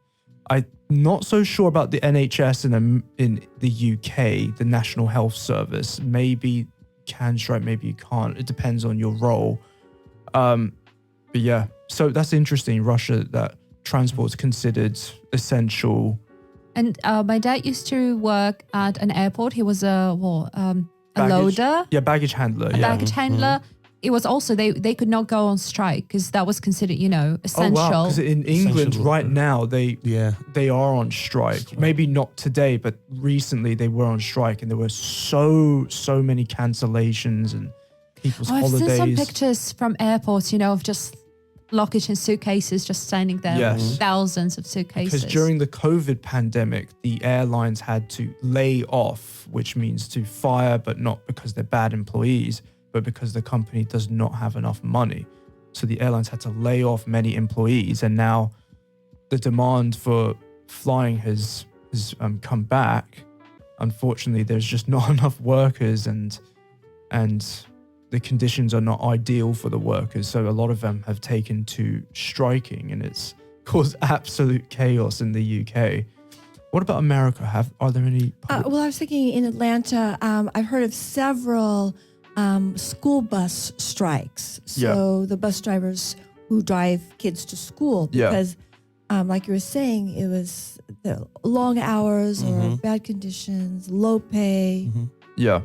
I'm not so sure about the NHS in the UK, the National Health Service. Maybe you can strike, maybe you can't. It depends on your role. But yeah, so that's interesting. Russia, that transport's considered essential. And my dad used to work at an airport. He was a loader. Yeah, baggage handler. Baggage handler. It was also, they could not go on strike because that was considered, essential. Oh, wow. Because in England right now, they are on strike. Maybe not today, but recently they were on strike and there were so many cancellations and people's holidays. I've seen some pictures from airports, of just luggage and suitcases just standing there. Yes. Thousands of suitcases. Because during the COVID pandemic, the airlines had to lay off, which means to fire, but not because they're bad employees, but because the company does not have enough money. So the airlines had to lay off many employees, and now the demand for flying has come back. Unfortunately, there's just not enough workers, and the conditions are not ideal for the workers. So a lot of them have taken to striking, and it's caused absolute chaos in the UK. What about America? Are there any? Well, I was thinking in Atlanta, I've heard of several school bus strikes. So the bus drivers who drive kids to school, because like you were saying, it was the long hours or bad conditions, low pay. Yeah.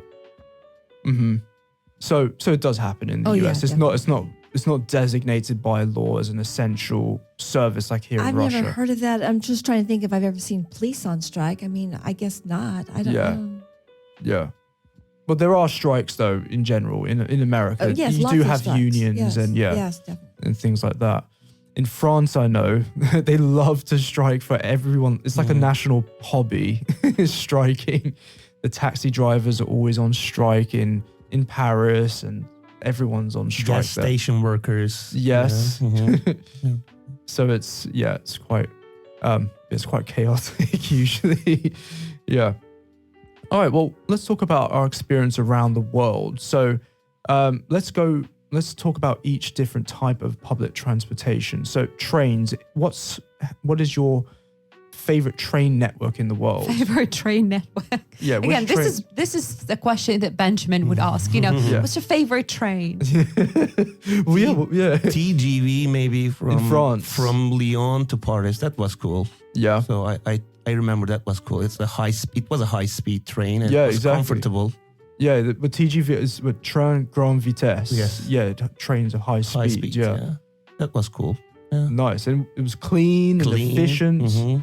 So it does happen in the US. It's not designated by law as an essential service like here in Russia. I've never heard of that. I'm just trying to think if I've ever seen police on strike. I mean, I guess not. I don't know. Yeah. But there are strikes though in general in America. Yes, you lots do of have strikes. unions and yes, definitely. and things like that. In France, I know they love to strike for everyone. It's like a national hobby, striking. The taxi drivers are always on strike in Paris, and everyone's on strike. Gas station workers. Yes. So it's quite chaotic usually. Yeah. All right. Well, let's talk about our experience around the world. So let's talk about each different type of public transportation. So trains. What is your favorite train network in the world? Favorite train network. Yeah. Again, this is the question that Benjamin would ask. What's your favorite train? TGV maybe from in France, from Lyon to Paris. That was cool. Yeah. So I remember that was cool. It was a high speed train and it was comfortable. Yeah, the TGV is with train grande vitesse. Yes. Yeah, trains of high speed. Yeah. That was cool. Yeah. Nice. And it was clean. And efficient.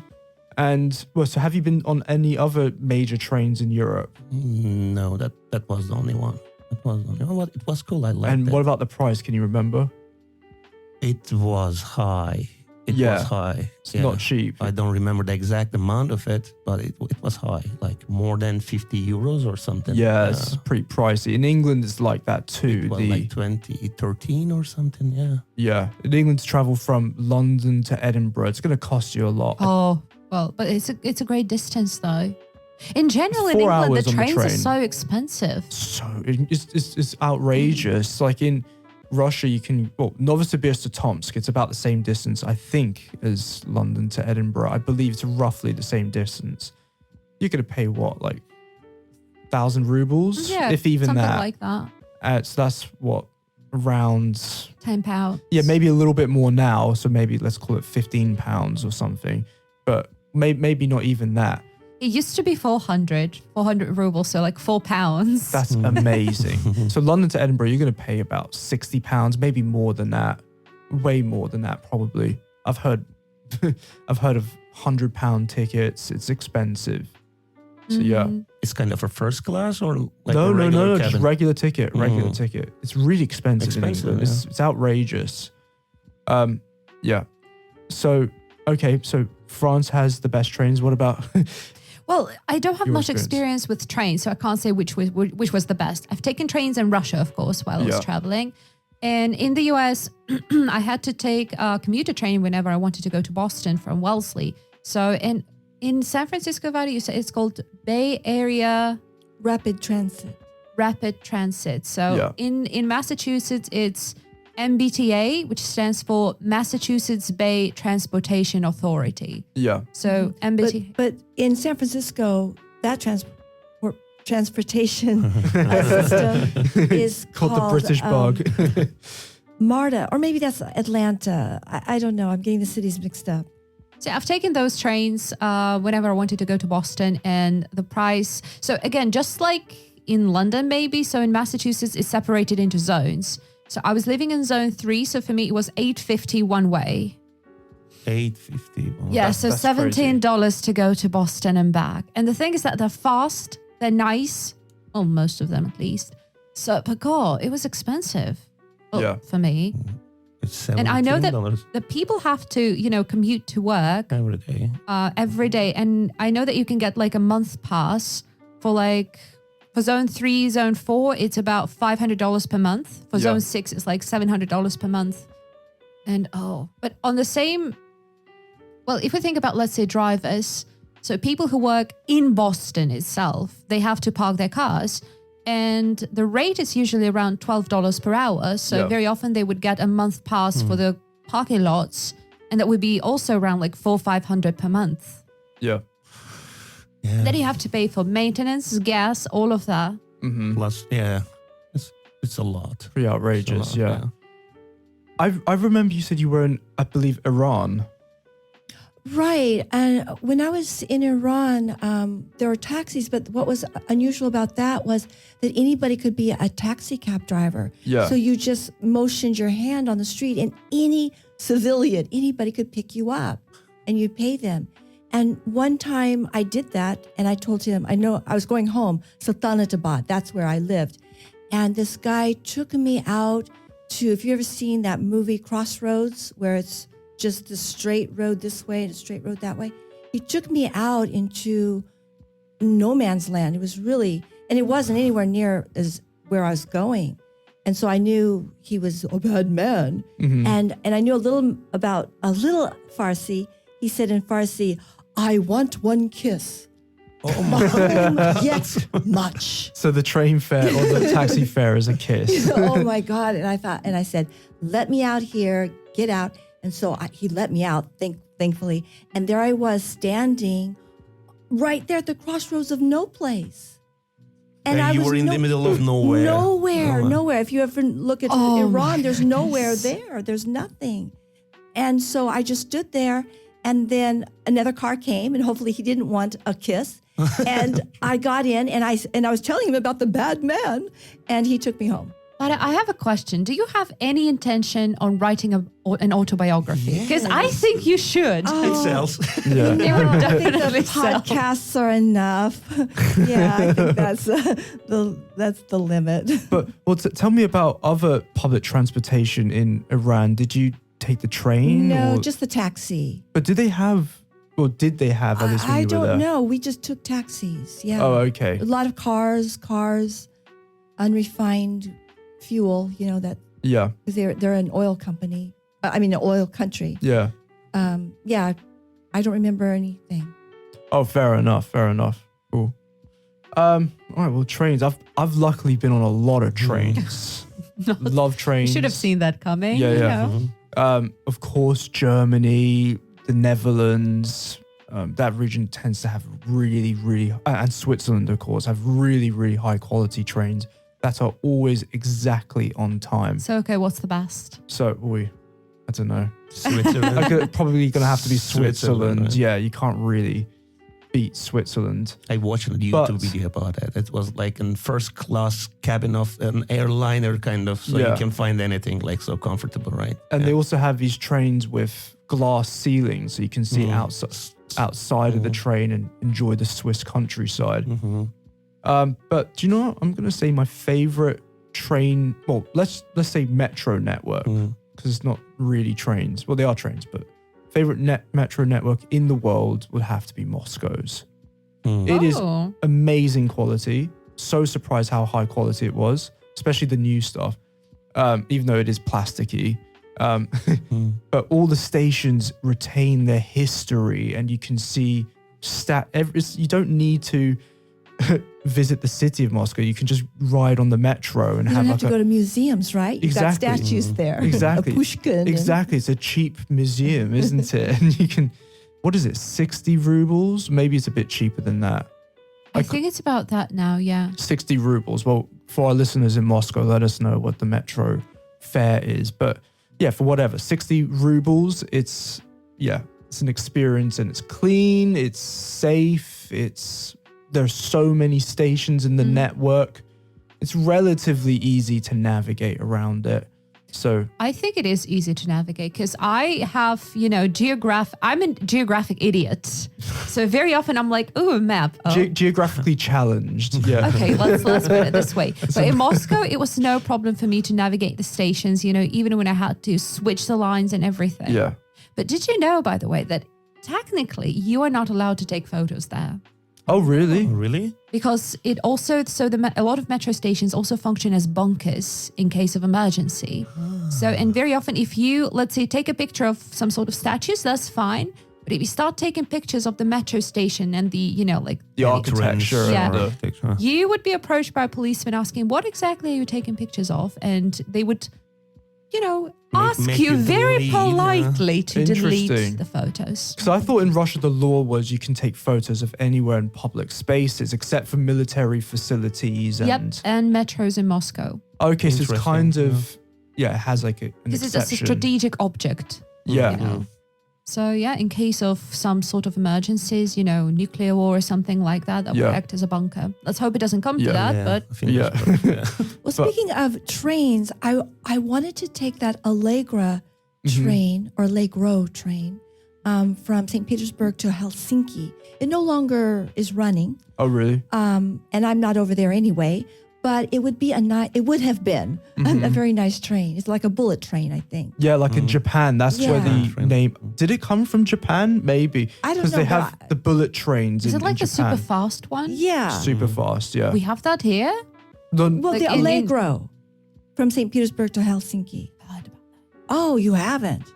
And so have you been on any other major trains in Europe? No, that was the only one. It was cool. I liked it. And what about the price? Can you remember? It was high. It was high. It's not cheap. I don't remember the exact amount of it, but it was high, like more than 50 euros or something. Yeah, it's pretty pricey. In England, it's like that too. It was like 2013 or something, yeah. Yeah, in England, to travel from London to Edinburgh, it's going to cost you a lot. Oh, well, but it's a great distance though. In general, in 4 England, hours the on the trains are train. so expensive. So it's outrageous. Like in Russia, you can, Novosibirsk to Tomsk, it's about the same distance, I think, as London to Edinburgh. I believe it's roughly the same distance. You're going to pay what, like 1,000 rubles? Yeah, if even something that. like that. So that's what, around... £10. Yeah, maybe a little bit more now. So maybe let's call it £15 or something. But maybe not even that. It used to be 400 rubles, so like £4. That's amazing. So London to Edinburgh, you're going to pay about £60, maybe more than that. Way more than that, probably. I've heard of £100 tickets. It's expensive. So yeah. It's kind of a first class or like No, a regular just cabin? regular ticket. It's really expensive in England. Yeah. It's outrageous. Yeah. So, okay. So France has the best trains. What about... Well, I don't have Your much experience. experience with trains, so I can't say which was the best. I've taken trains in Russia, of course, while I was traveling. And in the US, I had to take a commuter train whenever I wanted to go to Boston from Wellesley. So in San Francisco, Varya, you said it's called Bay Area Rapid transit. So in Massachusetts, it's MBTA, which stands for Massachusetts Bay Transportation Authority. Yeah. So MBTA. But in San Francisco, that transportation system is Called the British bug. MARTA, or maybe that's Atlanta. I don't know. I'm getting the cities mixed up. So I've taken those trains whenever I wanted to go to Boston, and the price. So again, just like in London, maybe. So in Massachusetts, it's separated into zones. So I was living in zone 3. So for me, it was $8.50 one way. $8.50. Oh, Yeah, so that's $17 to go to Boston and back. And the thing is that they're fast, they're nice. Well, most of them at least. So, but God, it was expensive for me. It's And I know that $17 the people have to, commute to work every day. every day. And I know that you can get like a month pass for zone 3, zone 4, it's about $500 per month. For zone 6, it's like $700 per month. And but on the same, well, if we think about, let's say, drivers, so people who work in Boston itself, they have to park their cars. And the rate is usually around $12 per hour. So very often they would get a month pass for the parking lots. And that would be also around like $400-500 per month. Yeah. Yeah. Then you have to pay for maintenance, gas, all of that. Mm-hmm. Plus, it's a lot. Pretty outrageous. It's a lot, I remember you said you were in, I believe, Iran. Right. And when I was in Iran, there were taxis, but what was unusual about that was that anybody could be a taxi cab driver. Yeah. So you just motioned your hand on the street and any civilian, anybody could pick you up and you'd pay them. And one time I did that and I told him, I know I was going home, Sultanatabad, that's where I lived. And this guy took me out to, if you ever seen that movie Crossroads, where it's just the straight road this way and a straight road that way. He took me out into no man's land. It was really, and it wasn't anywhere near as where I was going. And so I knew he was a bad man. Mm-hmm. And I knew a little Farsi. He said in Farsi, I want one kiss. Yet much. So the train fare or the taxi fare is a kiss. Oh my God. And I said, let me out here, get out. And so he let me out, thankfully. And there I was standing right there at the crossroads of no place. And you were in the middle of nowhere. Nowhere. If you ever look at Iran, there's nowhere there. There's nothing. And so I just stood there. And then another car came, and hopefully he didn't want a kiss. And I got in, and I was telling him about the bad man, and he took me home. But I have a question. Do you have any intention on writing an autobiography? Because I think you should. It sells. Yeah. It would I think definitely the sell. podcasts are enough. Yeah, I think that's the limit. But tell me about other public transportation in Iran. Did you take the train? No, just the taxi. But did they have at least when I you were there? don't know. We just took taxis. Yeah. Oh, okay. A lot of cars, unrefined fuel. You know that. Yeah. Because they're an oil company. An oil country. Yeah. Yeah. I don't remember anything. Oh, fair enough. Cool. All right. Well, trains. I've luckily been on a lot of trains. Love trains. You should have seen that coming. Yeah, you yeah. know. Of course, Germany, the Netherlands. That region tends to have really, and Switzerland, of course, have really high quality trains that are always exactly on time. So, okay, what's the best? So, I don't know. Switzerland. Probably going to have to be Switzerland. Right? Yeah, you can't really beat Switzerland. I watched a YouTube video about it. It was like in first class cabin of an airliner kind of, so you can find anything like so comfortable, right? And they also have these trains with glass ceilings, so you can see outside of the train and enjoy the Swiss countryside. But do you know what? I'm going to say my favorite train, well, let's say metro network, because it's not really trains. Well, they are trains, but favorite metro network in the world would have to be Moscow's. It is amazing quality. So surprised how high quality it was, especially the new stuff, even though it is plasticky. But all the stations retain their history, and you can see you don't need to visit the city of Moscow. You can just ride on the metro and you don't have to go to museums, right? You've got statues there. Exactly. A Pushkin. Exactly. It's a cheap museum, isn't it? And you can, what is it, 60 rubles? Maybe it's a bit cheaper than that. I think it's about that now, yeah. 60 rubles. Well, for our listeners in Moscow, let us know what the metro fare is. But yeah, for whatever, 60 rubles, it's an experience, and it's clean, it's safe, there's so many stations in the network. It's relatively easy to navigate around it. So I think it is easy to navigate because I have, I'm a geographic idiot. So very often I'm like, ooh, a map. Oh. Geographically challenged. Yeah. Okay, let's put it this way. But in Moscow, it was no problem for me to navigate the stations, even when I had to switch the lines and everything. Yeah. But did you know, by the way, that technically you are not allowed to take photos there? Oh, really? Really? Because it also, a lot of metro stations also function as bunkers in case of emergency. So, and very often if you, let's say, take a picture of some sort of statues, that's fine. But if you start taking pictures of the metro station and the, the architecture. Yeah. You would be approached by a policeman asking, what exactly are you taking pictures of? And they would, ask make you you very delete, politely to delete Interesting. the photos. Because I thought in Russia the law was you can take photos of anywhere in public spaces except for military facilities and and metros in Moscow. Okay, so it's kind of it has like an Because it's exception. a strategic object. Yeah. So in case of some sort of emergencies, nuclear war or something like that, that would act as a bunker. Let's hope it doesn't come to that, but Well, speaking of trains, I wanted to take that Allegra train or Allegro train from St. Petersburg to Helsinki. It no longer is running. Oh, really? And I'm not over there anyway. But it would have been a very nice train. It's like a bullet train, I think. Yeah, like in Japan. That's where the name... Did it come from Japan? Maybe. I don't know. Because they have the bullet trains is in it like in the super Japan. fast one? Yeah. Super fast, yeah. We have that here? Well, Like the Allegro from St. Petersburg to Helsinki. Oh, you haven't?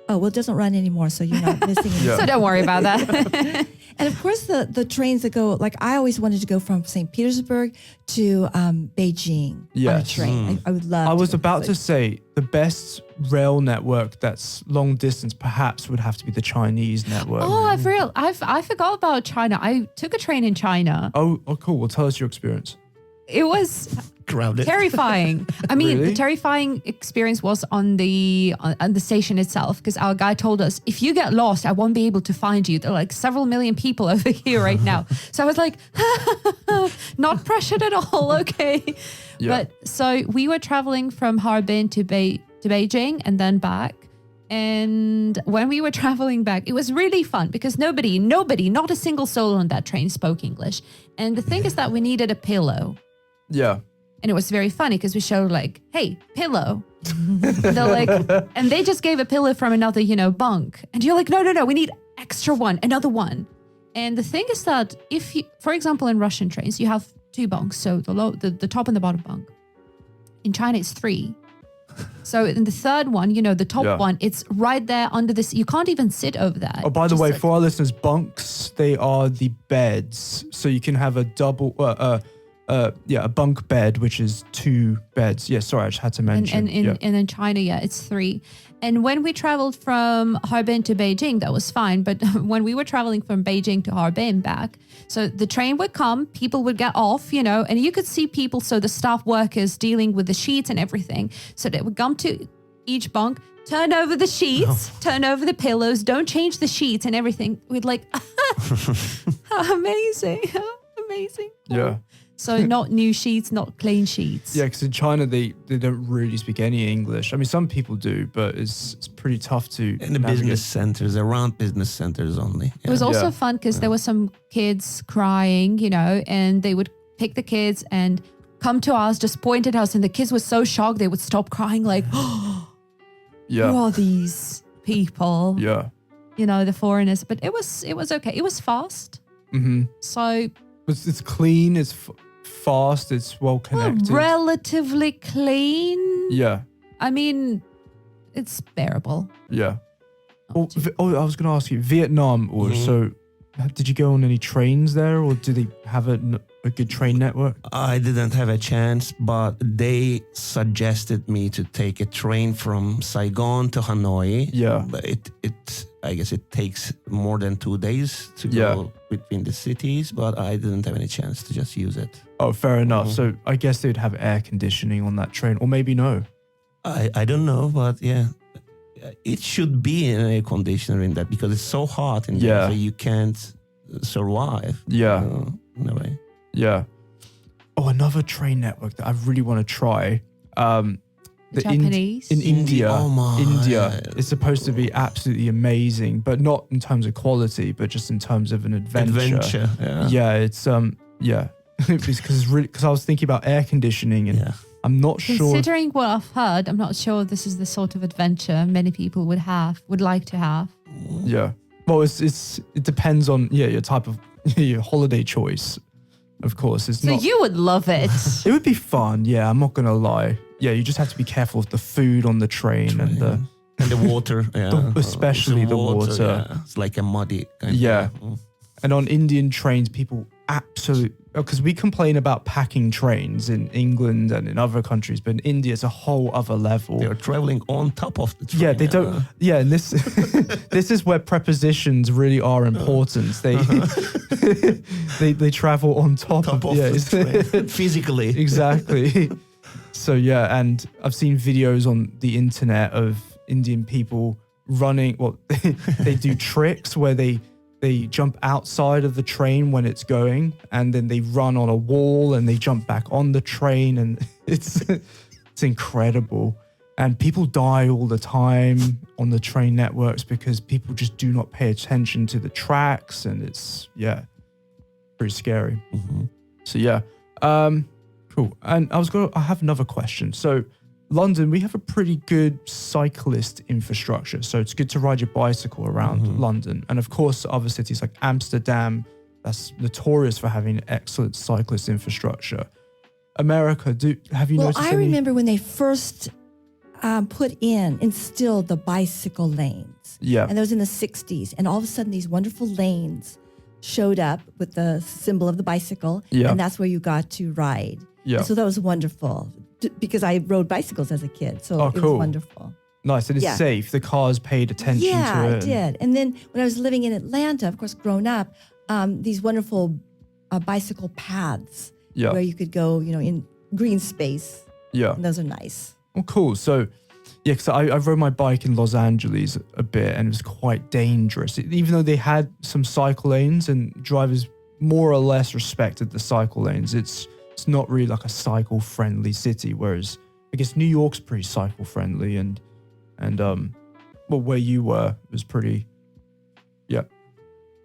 Oh, well, it doesn't run anymore, so you're not missing anything. So don't worry about that. And of course, the trains that go, like I always wanted to go from St. Petersburg to Beijing on a Yes. train. I would love I was to. about to say the best rail network that's long distance perhaps would have to be the Chinese network. I forgot about China. I took a train in China. Oh, cool. Well, tell us your experience. It was Crowded. terrifying. I mean, Really? the terrifying experience was on the station itself, because our guy told us, if you get lost, I won't be able to find you. There are like several million people over here right now. So I was like, not pressured at all. Okay. Yeah. But so we were traveling from Harbin to Beijing and then back. And when we were traveling back, it was really fun because nobody, not a single soul on that train spoke English. And the thing is that we needed a pillow. Yeah. And it was very funny because we showed like, hey, pillow. They're like, and they just gave a pillow from another, bunk. And you're like, no, we need extra one, another one. And the thing is that if you, for example, in Russian trains, you have two bunks. So the top and the bottom bunk. In China, it's three. So in the third one, the top Yeah. one, it's right there under this. You can't even sit over that. Oh, by the Just way, like- for our listeners, bunks, they are the beds. So you can have a double, a bunk bed, which is 2 beds. Yeah, sorry, I just had to mention. and in China, it's 3. And when we traveled from Harbin to Beijing, that was fine. But when we were traveling from Beijing to Harbin back, so the train would come, people would get off, and you could see people, so the staff workers dealing with the sheets and everything. So they would come to each bunk, turn over the sheets, turn over the pillows, don't change the sheets and everything. We'd like, how amazing, how amazing. Yeah. So not new sheets, not clean sheets. Yeah, because in China, they don't really speak any English. I mean, some people do, but it's pretty tough to In the navigate. business centers, around business centers only. It was also Yeah. fun because there were some kids crying, and they would pick the kids and come to us, just point at us, and the kids were so shocked they would stop crying, like, who Yeah. are these people? Yeah. The foreigners. But it was okay. It was fast. Mm-hmm. So It's clean, it's fast, it's well connected. relatively clean. Yeah. I mean, it's bearable. Yeah. I was going to ask you, Vietnam, so did you go on any trains there, or do they have a good train network? I didn't have a chance, but they suggested me to take a train from Saigon to Hanoi. Yeah. But I guess it takes more than 2 days to Yeah. go between the cities, but I didn't have any chance to just use it. Oh, fair enough. Mhm. So I guess they'd have air conditioning on that train, or maybe no. I don't know, but yeah, it should be an air conditioner in that because it's so hot in Yeah. there, so you can't survive. Yeah. In a way. Yeah. Oh, another train network that I really want to try. The Japanese. In India. Oh my. India is supposed to be absolutely amazing, but not in terms of quality, but just in terms of an adventure. Yeah. Yeah, it's because I was thinking about air conditioning, and Yeah. I'm not sure. Considering what I've heard, I'm not sure this is the sort of adventure many people would like to have. Yeah. Well, it depends on your type of your holiday choice. Of course, it's So not. you would love it. It would be fun. Yeah, I'm not gonna lie. Yeah, you just have to be careful of the food on the train and the. And the water, yeah. Especially the water. Yeah. It's like a muddy kind Yeah. of. And on Indian trains, people because we complain about packing trains in England and in other countries, but in India, it's a whole other level. They're traveling on top of the train. Yeah, they don't. Yeah, and this this is where prepositions really are important. They travel on top of the train. Physically. Exactly. So yeah, and I've seen videos on the internet of Indian people running. Well, they do tricks where they jump outside of the train when it's going, and then they run on a wall and they jump back on the train, and it's incredible. And people die all the time on the train networks because people just do not pay attention to the tracks, and it's pretty scary. Mm-hmm. So yeah, cool. And I have another question. So London, we have a pretty good cyclist infrastructure. So it's good to ride your bicycle around London. And of course, other cities like Amsterdam, that's notorious for having excellent cyclist infrastructure. America, have you noticed I remember when they first instilled the bicycle lanes. Yeah. And that was in the 60s. And all of a sudden, these wonderful lanes showed up with the symbol of the bicycle. Yeah. And that's where you got to ride. Yeah. And so that was wonderful because I rode bicycles as a kid. So it cool. was wonderful. Nice. And it's safe. The cars paid attention to it. Yeah, I did. And then when I was living in Atlanta, of course, grown up, these wonderful bicycle paths where you could go, in green space. Yeah. And those are nice. Oh, cool. So, yeah, because I rode my bike in Los Angeles a bit, and it was quite dangerous. Even though they had some cycle lanes and drivers more or less respected the cycle lanes, it's not really like a cycle-friendly city. Whereas I guess New York's pretty cycle-friendly, and where you were was pretty,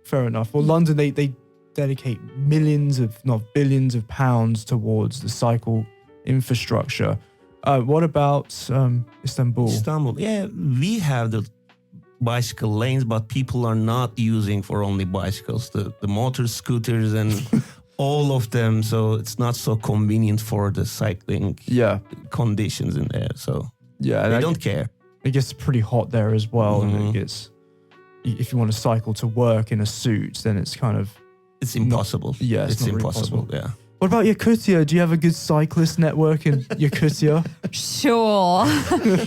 fair enough. Well, London, they dedicate millions, if not billions, of pounds towards the cycle infrastructure. What about Istanbul? Istanbul, yeah, we have the bicycle lanes, but people are not using for only bicycles, the motor scooters and all of them. So it's not so convenient for the cycling conditions in there. So Yeah, They don't care. It gets pretty hot there as well. And it gets, if you want to cycle to work in a suit, then it's kind of... It's impossible. It's not really impossible. possible. Yeah. What about Yakutia? Do you have a good cyclist network in Yakutia? Sure.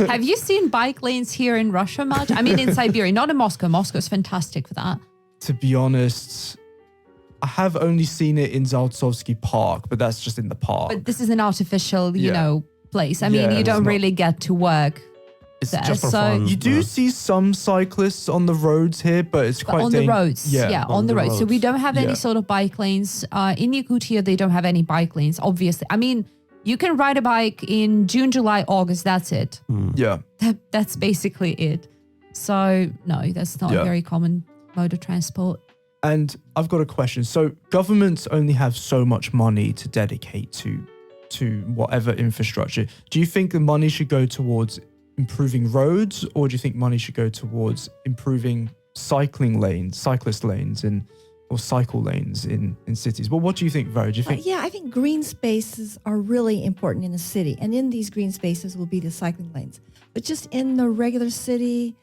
Have you seen bike lanes here in Russia much? I mean, in Siberia, not in Moscow. Moscow is fantastic for that. To be honest, I have only seen it in Zaltsovsky Park, but that's just in the park. But this is an artificial, you Yeah. know, place. I mean, you don't really get to work It's there. just for So fun. You do see some cyclists on the roads here, but it's but quite on the roads. Yeah. On the roads. So we don't have any Yeah. sort of bike lanes. In Yakutia, they don't have any bike lanes, obviously. I mean, you can ride a bike in June, July, August. That's it. Yeah. That's basically it. So no, that's not a very common mode of transport. And I've got a question. So governments only have so much money to dedicate to whatever infrastructure. Do you think the money should go towards improving roads, or do you think money should go towards improving cyclist lanes or cycle lanes in cities? Well, what do you think, Varya? Do you think? I think green spaces are really important in a city. And in these green spaces will be the cycling lanes. But just in the regular city,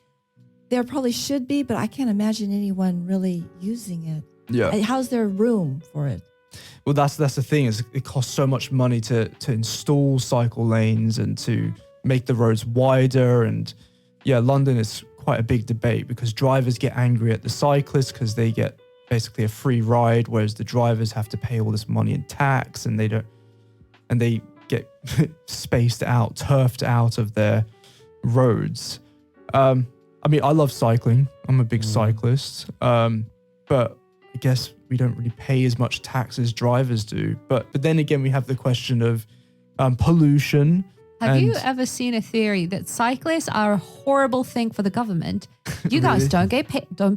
there probably should be, but I can't imagine anyone really using it. Yeah. How's there room for it? Well, that's the thing, is it costs so much money to install cycle lanes and to make the roads wider. And yeah, London is quite a big debate because drivers get angry at the cyclists because they get basically a free ride, whereas the drivers have to pay all this money in tax, and they get spaced out, turfed out of their roads. I mean, I love cycling. I'm a big cyclist. But I guess we don't really pay as much tax as drivers do. But then again, we have the question of pollution. Have you ever seen a theory that cyclists are a horrible thing for the government? You guys don't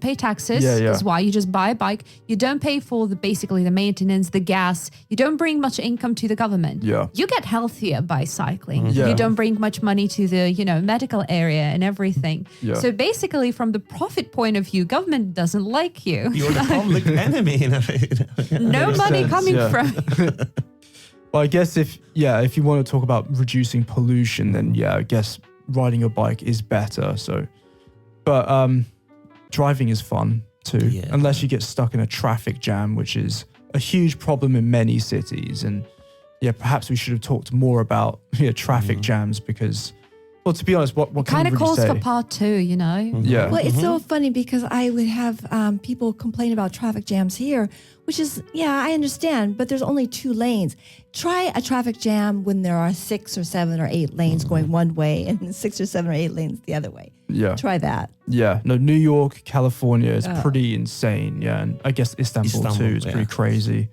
pay taxes. That's why you just buy a bike. You don't pay for basically the maintenance, the gas. You don't bring much income to the government. Yeah. You get healthier by cycling. Yeah. You don't bring much money to the, medical area and everything. Yeah. So basically, from the profit point of view, government doesn't like you. You're the public enemy. No money coming from. Well, I guess if you want to talk about reducing pollution, then I guess riding a bike is better. So, but driving is fun too, unless you get stuck in a traffic jam, which is a huge problem in many cities. And perhaps we should have talked more about traffic jams because, well, to be honest, what kind of really calls say? for part two, Yeah. Well, it's so funny because I would have people complain about traffic jams here, which is, I understand, but there's only 2 lanes. Try a traffic jam when there are 6 or 7 or 8 lanes going one way and 6 or 7 or 8 lanes the other way. Yeah. Try that. Yeah. No, New York, California is pretty insane. Yeah. And I guess Istanbul too is pretty crazy.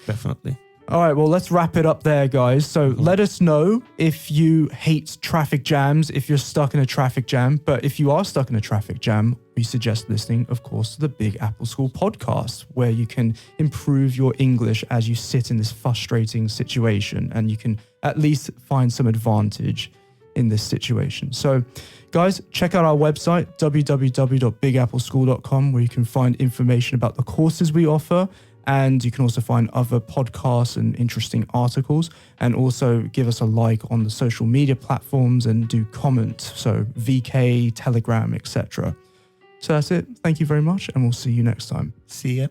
Definitely. All right, well, let's wrap it up there, guys. So let us know if you hate traffic jams, if you're stuck in a traffic jam. But if you are stuck in a traffic jam, we suggest listening, of course, to the Big Apple School podcast, where you can improve your English as you sit in this frustrating situation, and you can at least find some advantage in this situation. So, guys, check out our website, www.bigappleschool.com, where you can find information about the courses we offer. And you can also find other podcasts and interesting articles, and also give us a like on the social media platforms and do comment. So VK, Telegram, etc. So that's it. Thank you very much, and we'll see you next time. See ya.